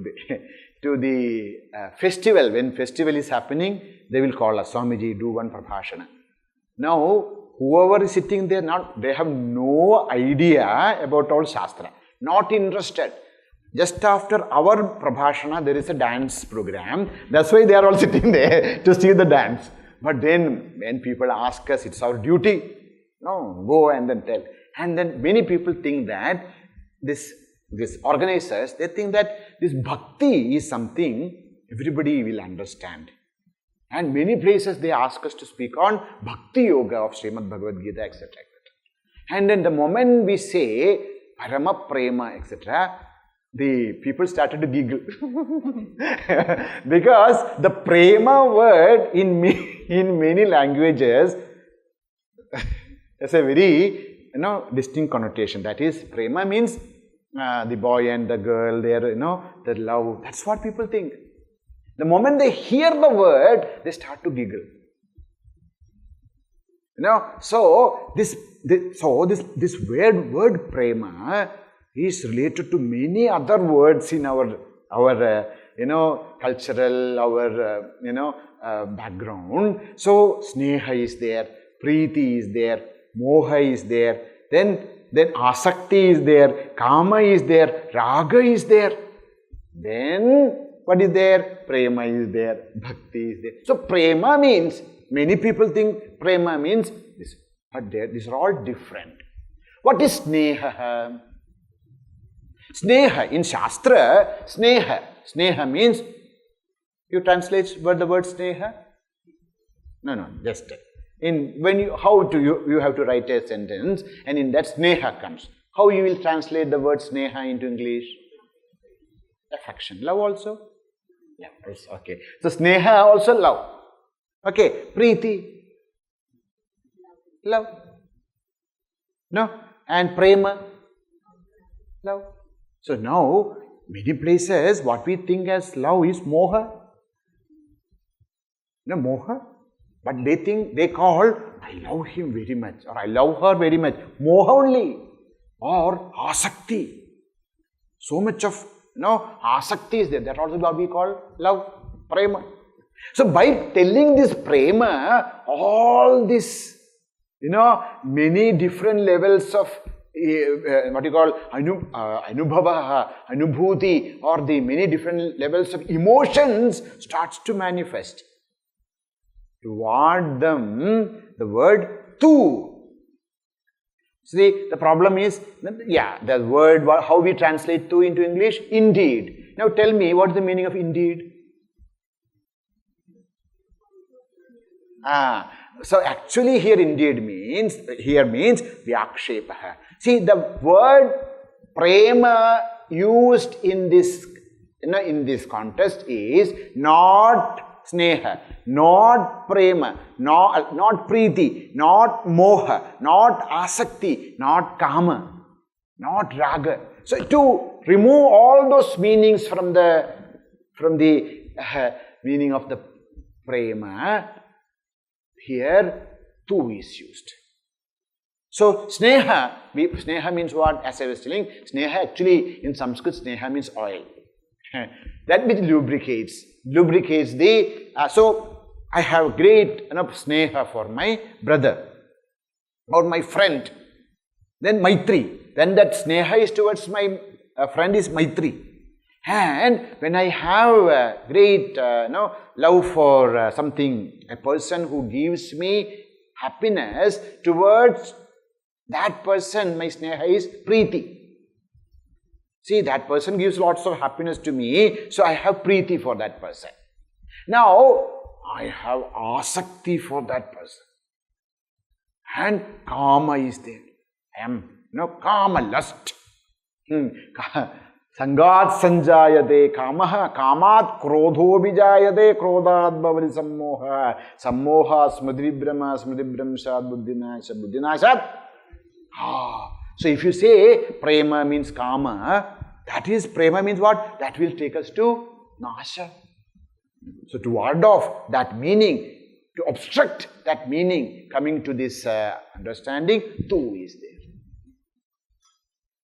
the festival. When festival is happening, they will call us, Swamiji, do one prabhashana. Now, whoever is sitting there, they have no idea about all Shastra, not interested. Just after our prabhashana, there is a dance program. That's why they are all sitting there to see the dance. But then, when people ask us, it's our duty. No, go and then tell. And then many people think that these organizers, they think that this bhakti is something everybody will understand. And many places they ask us to speak on bhakti yoga of Śrīmad Bhāgavatam, etc. And then the moment we say parama-prema, etc., the people started to giggle. Because the prema word in many languages has a very distinct connotation. That is, prema means the boy and the girl, the love. That's what people think. The moment they hear the word, they start to giggle. So this word prema is related to many other words in our cultural, our background. So sneha is there, priti is there, moha is there, then asakti is there, kama is there, raga is there. Then what is there? Prema is there, bhakti is there. So prema means, many people think prema means this, but these are all different. What is sneha? Sneha, in Shastra, sneha means, you translate the word sneha? No, just you have to write a sentence, and in that sneha comes. How you will translate the word sneha into English? Affection. Love also? Yeah, okay. So sneha also love. Okay, priti. Love. No? And prema. Love. So now, many places, what we think as love is moha. Moha. But they call I love him very much, or I love her very much. Moha only, or asakti. So much of, asakti is there. That also what we call love, prema. So by telling this prema, all this, many different levels of what you call anubhava, anubhuti, or the many different levels of emotions starts to manifest. Toward them, the word tu. See, the problem is, the word, how we translate tu into English? Indeed. Now tell me, what is the meaning of indeed? So actually here indeed means vyākhyāsyāmaḥ. See, the word prema used in this context is not sneha, not prema, not priti, not moha, not asakti, not kama, not raga. So to remove all those meanings from the meaning of the prema, here tu is used. So sneha means what? As I was telling, sneha actually in Sanskrit, sneha means oil. That which lubricates the. So I have great sneha for my brother or my friend. Then maitri. Then that sneha is towards my friend is maitri. And when I have great love for something, a person who gives me happiness, towards that person my sneha is priti. See, that person gives lots of happiness to me, so I have priti for that person. Now, I have asakti for that person. And kama is there. I am, kama, lust. Sangat sanjayate kamaha, kamat krodho vijayate, krodat bhavati sammoha, sammoha smudribrama, smudribramsad, buddhinashat, buddhinashat. So if you say prema means kama, that is, prema means what? That will take us to nasha. So to ward off that meaning, to obstruct that meaning, coming to this understanding, tu is there.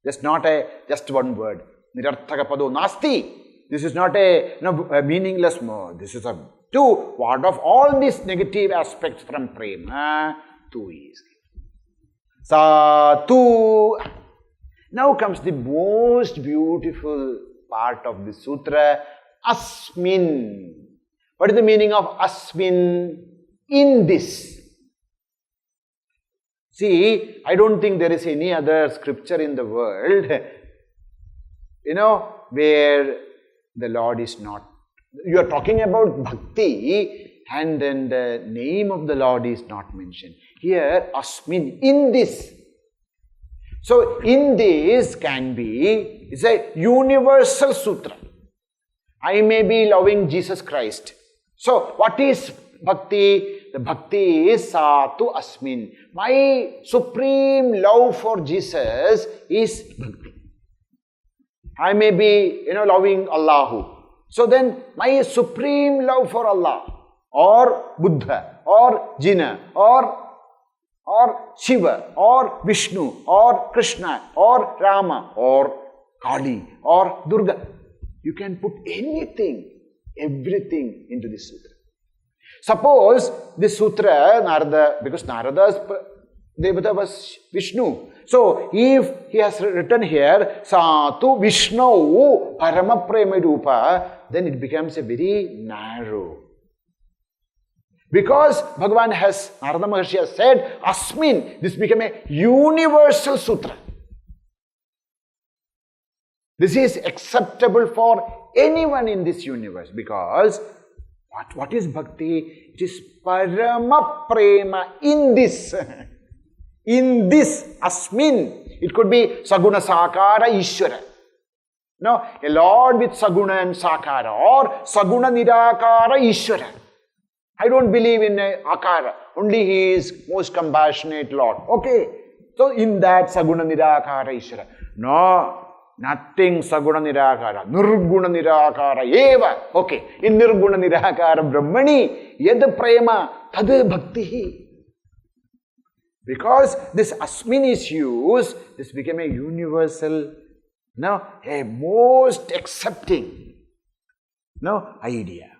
Just not just one word. Nirarthaka pado nasti. This is not a meaningless word. This is to ward off all these negative aspects from prema. Tu is. Sa tu. Now comes the most beautiful part of the sutra, asmin. What is the meaning of asmin? In this. See, I don't think there is any other scripture in the world, where the Lord is not. You are talking about bhakti and then the name of the Lord is not mentioned. Here, asmin, in this. So, in this can be, it's a universal sutra. I may be loving Jesus Christ. So, what is bhakti? The bhakti is satu asmin. My supreme love for Jesus is bhakti. I may be, loving Allahu. So then, my supreme love for Allah, or Buddha, or Jinnah, or Shiva, or Vishnu, or Krishna, or Rama, or Kali, or Durga. You can put anything, everything into this sutra. Suppose this sutra, Narada, because Narada's devata was Vishnu. So, if he has written here, Satu Vishnu parama-prema-rūpā, then it becomes a very narrow. Because Bhagavan has, Narada Maharshi has said, Asmin, this became a universal sutra. This is acceptable for anyone in this universe, because what is bhakti? It is parama-prema in this. In this asmin. It could be saguna sakara ishvara. No, a Lord with saguna and sakara, or saguna nirakara ishvara. I don't believe in akara. Only He is most compassionate Lord. Okay. So in that saguna nirakara ishvara. No. Nothing saguna nirakara, nirguna nirakara eva. Okay. In nirguna nirakara brahmani, yad prema, tad bhakti. Because this asmin is used, this became a universal, a most accepting, idea.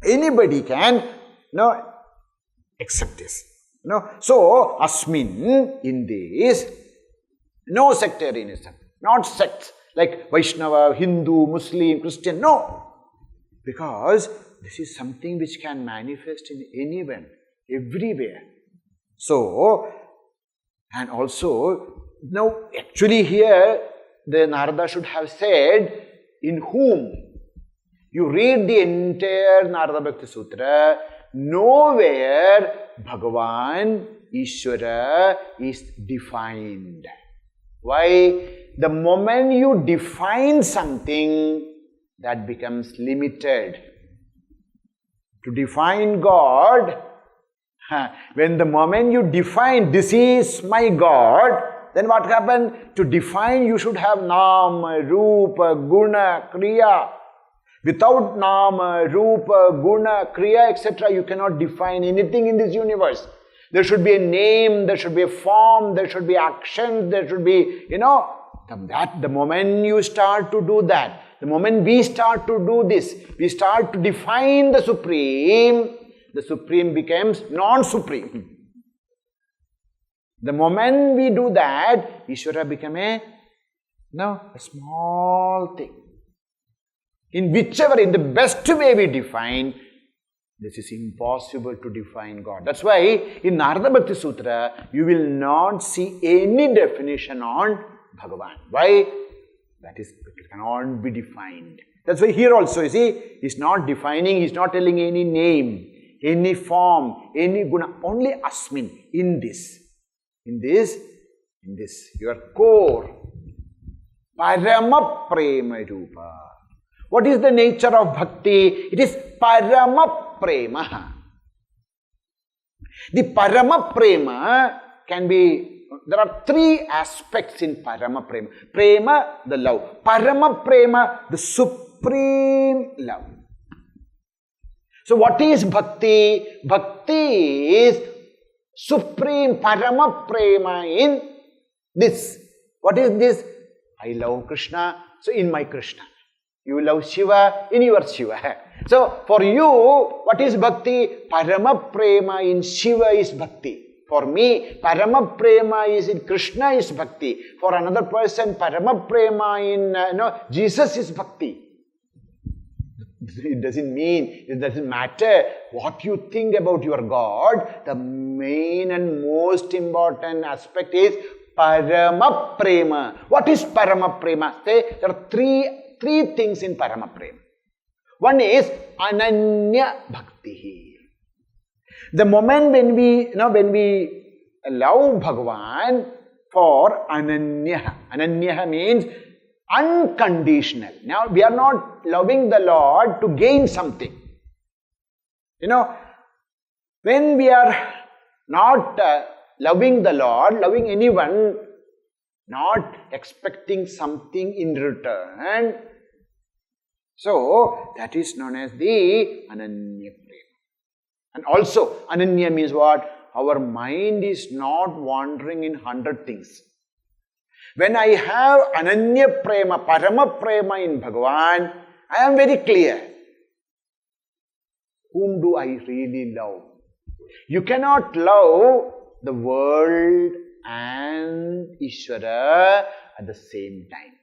Anybody can, accept this. So, asmin in this, no sectarianism, not sects like Vaishnava, Hindu, Muslim, Christian, no. Because this is something which can manifest in anyone, everywhere. So, and also, actually here, the Narada should have said, in whom? You read the entire Nārada Bhakti Sūtra, nowhere Bhagavan, Ishvara is defined. Why? The moment you define something, that becomes limited. To define God, when the moment you define, this is my God, then what happened? To define, you should have nama, rūpa, guna, kriya. Without nama, rūpa, guna, kriya, etc., you cannot define anything in this universe. There should be a name, there should be a form, there should be action, there should be, the moment you start to do that, the moment we start to do this, we start to define the Supreme becomes non-Supreme. The moment we do that, Ishvara become a small thing. In the best way we define, this is impossible to define God. That's why in Nārada Bhakti Sūtra, you will not see any definition on Bhagavan. Why? It cannot be defined. That's why here also, you see, he's not defining, he's not telling any name, any form, any guna, only asmin, in this, your core. Parama-prema-rūpā. What is the nature of bhakti? It is parama-prema. The parama-prema can be, there are three aspects in parama-prema. Prema, the love. Parama-prema, the supreme love. So what is bhakti? Bhakti is supreme parama-prema in this. What is this? I love Krishna, so in my Krishna. You love Shiva, in your Shiva. So for you, what is bhakti? Parama-prema in Shiva is bhakti. For me, parama-prema is in Krishna is bhakti. For another person, parama-prema in Jesus is bhakti. It doesn't matter what you think about your God. The main and most important aspect is parama-prema. What is parama-prema? There are three things in parama-prema. One is ananya bhakti. The moment when we love Bhagavan for ananya means unconditional. Now we are not loving the Lord to gain something. When we are not loving the Lord, loving anyone, not expecting something in return, so that is known as the ananya prema. And also, ananya means what? Our mind is not wandering in 100 things. When I have ananya prema, parama prema in Bhagavan, I am very clear. Whom do I really love? You cannot love the world and Ishvara at the same time.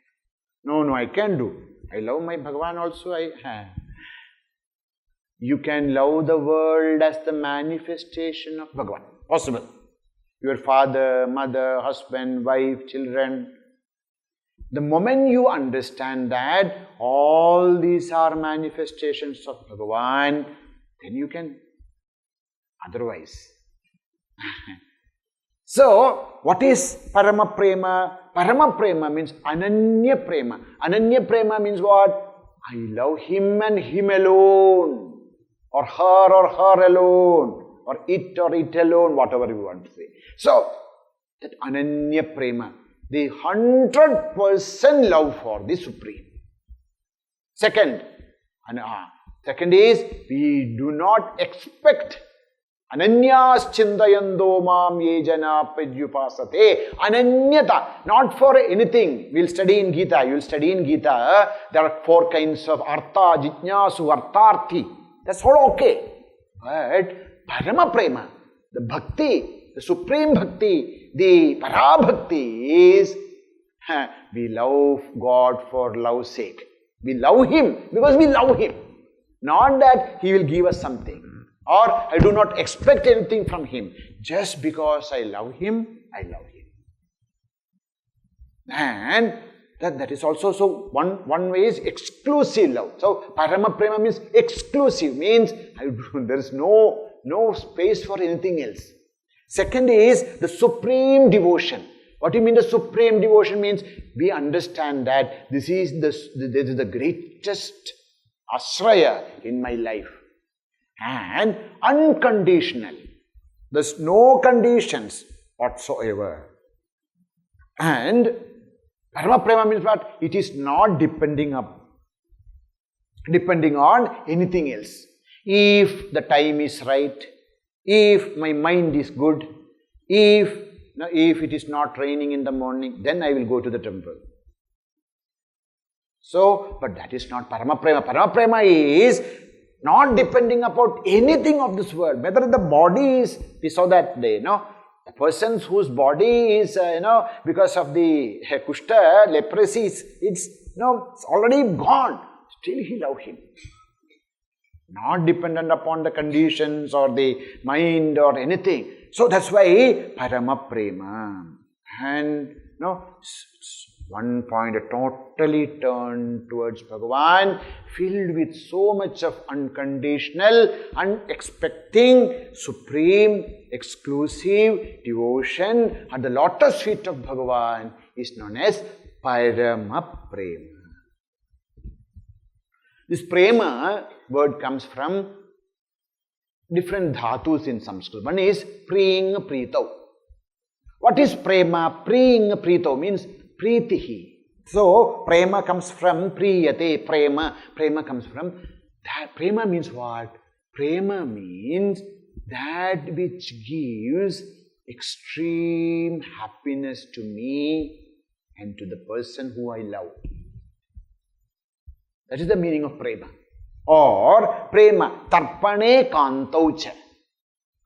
No, I can't do. I love my Bhagavan also. You can love the world as the manifestation of Bhagavan. Possible. Your father, mother, husband, wife, children. The moment you understand that all these are manifestations of Bhagavan, then you can. Otherwise. So, what is parama-prema? Parama-prema means ananya prema. Ananya prema means what? I love him and him alone. Or her alone. Or it alone, whatever you want to say. So, that ananya prema, the 100% love for the Supreme. Second is, we do not expect Ananyas chindayando mam ye jana padyupasate. Ananyata, not for anything. We'll study in Gita. You'll study in Gita. There are 4 kinds of artha, jitnyasu, artharthi. That's all okay. But parama-prema, the bhakti, the supreme bhakti, the parābhakti is we love God for love's sake. We love Him because we love Him. Not that He will give us something. Or I do not expect anything from Him. Just because I love Him, I love Him. And that is also, so one way is exclusive love. So parama-prema means exclusive, means there is no space for anything else. Second is the supreme devotion. What do you mean the supreme devotion? Means we understand that this is the greatest ashraya in my life. And unconditional. There's no conditions whatsoever. And parama-prema means what? It is not depending on anything else. If the time is right, if my mind is good, if it is not raining in the morning, then I will go to the temple. So, but that is not parama-prema. Parama-prema is not depending upon anything of this world. Whether the body is, we saw that day, the persons whose body is, because of the kushta, leprosy, it's already gone. Still he loves him. Not dependent upon the conditions or the mind or anything. So that's why parama-prema. And one point totally turned towards Bhagavan, filled with so much of unconditional, unexpecting, supreme, exclusive devotion at the lotus feet of Bhagavan is known as parama-prema. This prema word comes from different dhatus in Sanskrit. One is prīṅ prītau. What is prema? Prīṅ prītau means prītihi. So, prema comes from priyate, prema. Prema comes from that. Prema means what? Prema means that which gives extreme happiness to me and to the person who I love. That is the meaning of prema. Or prema, tarpane kantaucha.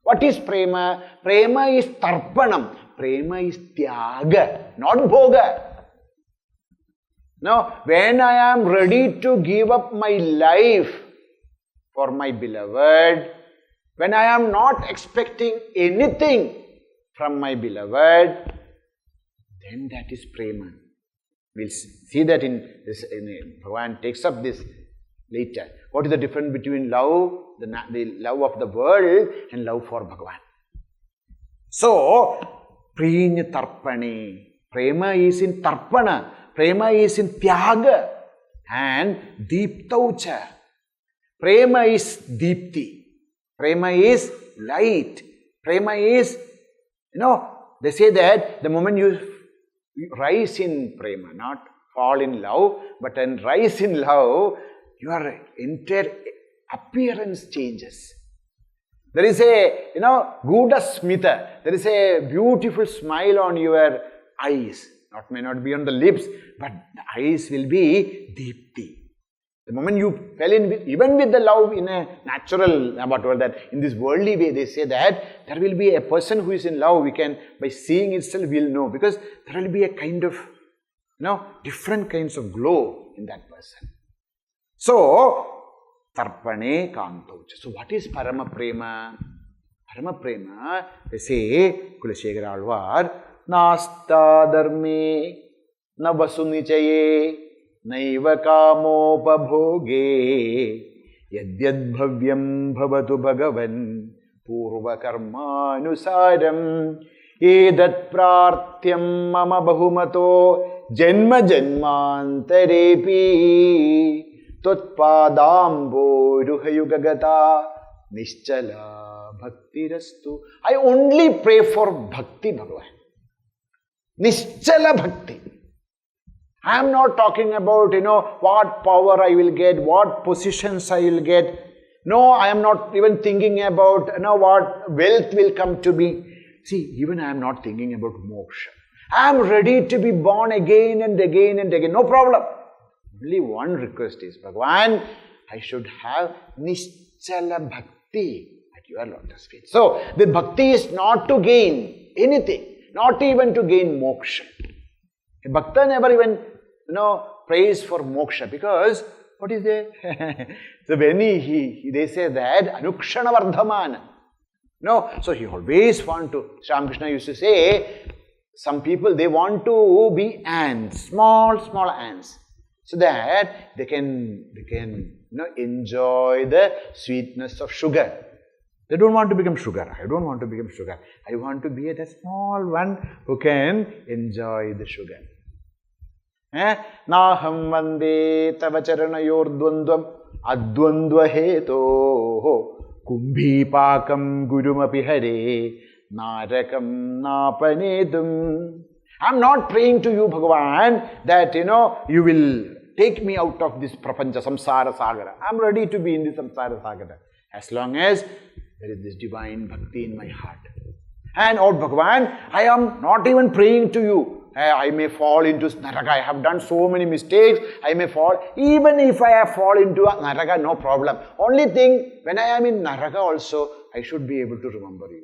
What is prema? Prema is tarpanam. Prema is tyaga, not bhoga. Now, when I am ready to give up my life for my beloved, when I am not expecting anything from my beloved, then that is prema. We'll see that in this. Bhagavan takes up this later. What is the difference between love, the love of the world, and love for Bhagavan? So, prīṅ tarpane. Prema is in tarpana. Prema is in tyaga. And deeptaucha. Prema is deepti. Prema is light. Prema is, they say that the moment you rise in prema, not fall in love, but then rise in love, your entire appearance changes. There is a, Guda Smita, there is a beautiful smile on your eyes. May not be on the lips, but the eyes will be deepti. The moment you fell in with, even with the love in a natural, that in this worldly way, they say that there will be a person who is in love, we can, by seeing itself, we'll know, because there will be a kind of, different kinds of glow in that person. So, tarpane kantaucha. So, what is parama-prema? Parama-prema, they say, Kulashekara Alvar, nasta dharme na vasunichaye naiva kamopabhoge yadyad bhavyam bhavatu bhagavan purva karmanusaram edat prartyam mama bahumato janma janmantarepi Tutpadambo ruhayugagata nischala bhaktirastu. I only pray for bhakti, Bhagavan. Nischala bhakti. I am not talking about, what power I will get, what positions I will get. No, I am not even thinking about, what wealth will come to me. See, even I am not thinking about moksha. I am ready to be born again and again and again. No problem. Only one request is, Bhagavan, I should have nischala bhakti at your lotus feet. So, the bhakti is not to gain anything, not even to gain moksha. A bhakta never even, prays for moksha, because what is there? So when they say that anukshana vardhamana. No, so he always want to. Sri Ramakrishna used to say, some people, they want to be ants, small ants, so that they can enjoy the sweetness of sugar. They don't want to become sugar. I don't want to become sugar. I want to be that small one who can enjoy the sugar. Naham vande tava charanayor dvandvam advandva heto kumbhipakam gurumapi hare narakam napanedum. I'm not praying to you, Bhagavan, that you will take me out of this prapancha samsara sagara. I'm ready to be in this samsara sagara as long as there is this divine bhakti in my heart. And Bhagavan, I am not even praying to you. I may fall into Naraka. I have done so many mistakes. I may fall. Even if I have fallen into Naraka, no problem. Only thing, when I am in Naraka also, I should be able to remember you.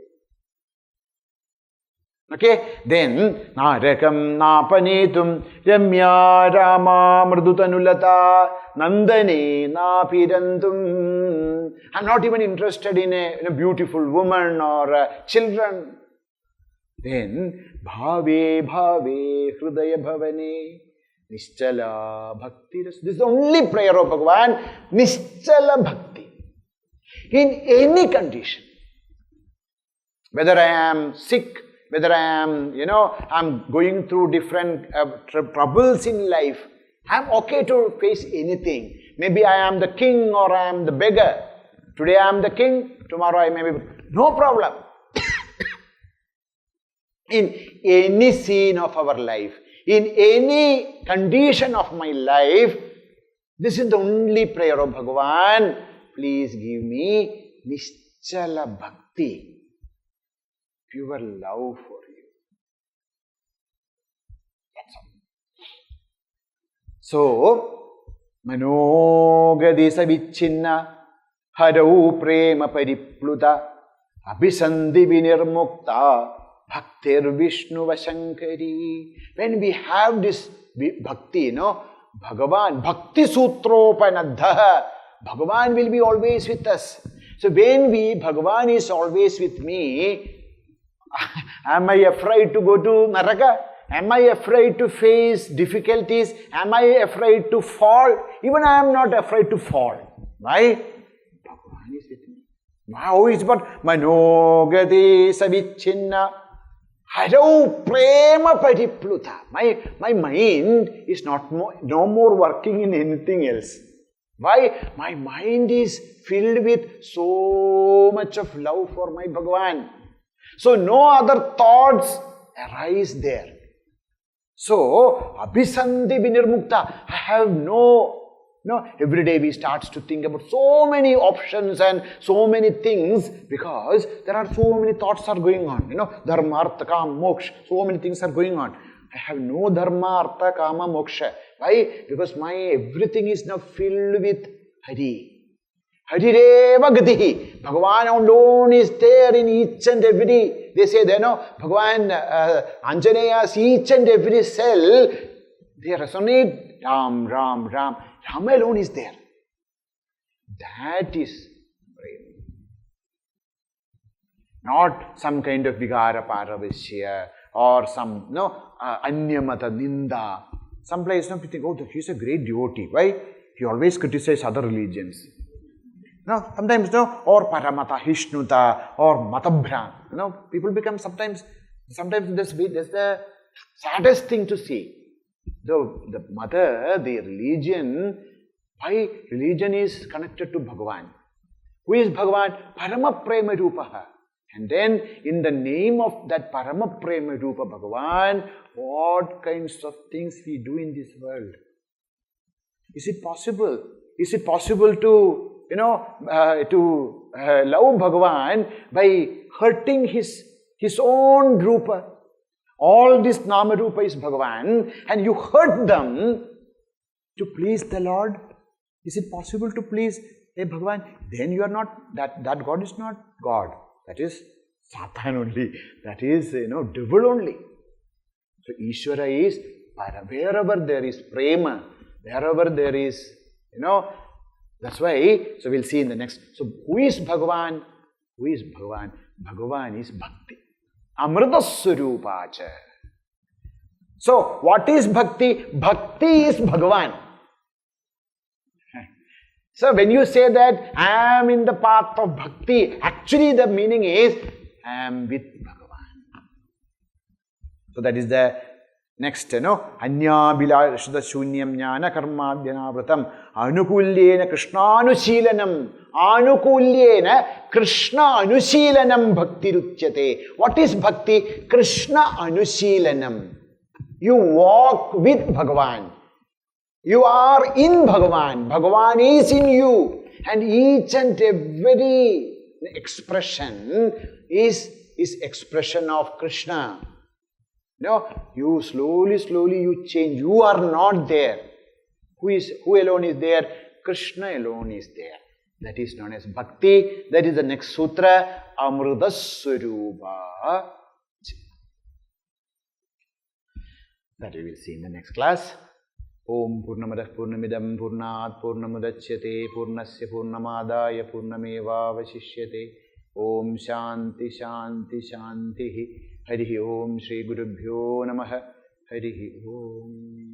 Okay? Then, Narakam napanetum ramya rama mrudutanulata nandane napirantum. I'm not even interested in a beautiful woman or children. Then, bhave hridaya bhavane nischala bhakti. This is the only prayer of Bhagavan, nischala bhakti. In any condition, whether I am sick, whether I am, I'm going through different troubles in life, I'm okay to face anything. Maybe I am the king or I am the beggar. Today I am the king, tomorrow I may be... No problem. In any scene of our life, in any condition of my life, this is the only prayer of Bhagavan. Please give me nischala bhakti, pure love for you. That's all. So, manogadi savichinna harau prema paripluta abhisandhi vinirmukta bhaktir vishnu vashankari. When we have this bhakti, Bhagavan, Bhakti Sutropanadha, Bhagavan will be always with us. So when Bhagavan is always with me, am I afraid to go to Naraka? Am I afraid to face difficulties? Am I afraid to fall? Even I am not afraid to fall. Why? Bhagavan is with me. How is but manogati savichinna harau prema paripluta. My mind is no more working in anything else. Why? My mind is filled with so much of love for my Bhagavan. So no other thoughts arise there. So, abhisandhi vinirmukta. I have every day we start to think about so many options and so many things because there are so many thoughts are going on. Dharma, artha, kama, moksha. So many things are going on. I have no dharma, artha, kama, moksha. Why? Because my everything is now filled with Hari. Harireva gatihi. Bhagavan alone is there in each and every. They say, Bhagavan, Anjaneya's each and every cell, they resonate. Ram, Ram, Ram. Ram alone is there. That is prema. Not some kind of vigara paravishya or some, anyamata, ninda. Some place, people think, he's a great devotee. Why? He always criticizes other religions. Sometimes, or paramata, hishnuta, or matabhram. People become sometimes that's the saddest thing to see. The mother, the religion, why religion is connected to Bhagavan. Who is Bhagavan? Parama-prema-rūpā. And then, in the name of that parama-prema-rūpā Bhagavan, what kinds of things we do in this world? Is it possible? Is it possible to love Bhagavan by hurting his own Rupa. All this Nama Rupa is Bhagavan, and you hurt them to please the Lord. Is it possible to please a Bhagavan? Then you are not, that God is not God. That is Satan only. That is, devil only. So Ishvara is, wherever there is prema, wherever there is, that's why, so we'll see in the next. So who is Bhagavan? Who is Bhagavan? Bhagavan is Bhakti. Amritasvarūpāca. So what is Bhakti? Bhakti is Bhagavan. So when you say that I am in the path of Bhakti, actually the meaning is I am with Bhagavan. So that is the next, Anyābhilāshita shūnyam jnāna karmadhyānavratam anukulyena krishnānushīlanam anukulyena krishna anushīlanam bhaktiruchyate. What is Bhakti? Krishna anushīlanam. You walk with Bhagavan. You are in Bhagavan. Bhagavan is in you. And each and every expression is expression of Krishna. You slowly you change. You are not there. Who alone is there? Krishna alone is there. That is known as Bhakti. That is the next sutra, Amritasvarūpā. That we will see in the next class. Om Purnamadah Purnamidam Purnat Purnamudachyate Purnasya Purnamadaya Purnamevavashishyate. Om Shanti Shanti Shanti. Harihi Om Shri Gurubhyo Namaha. Harihi Om.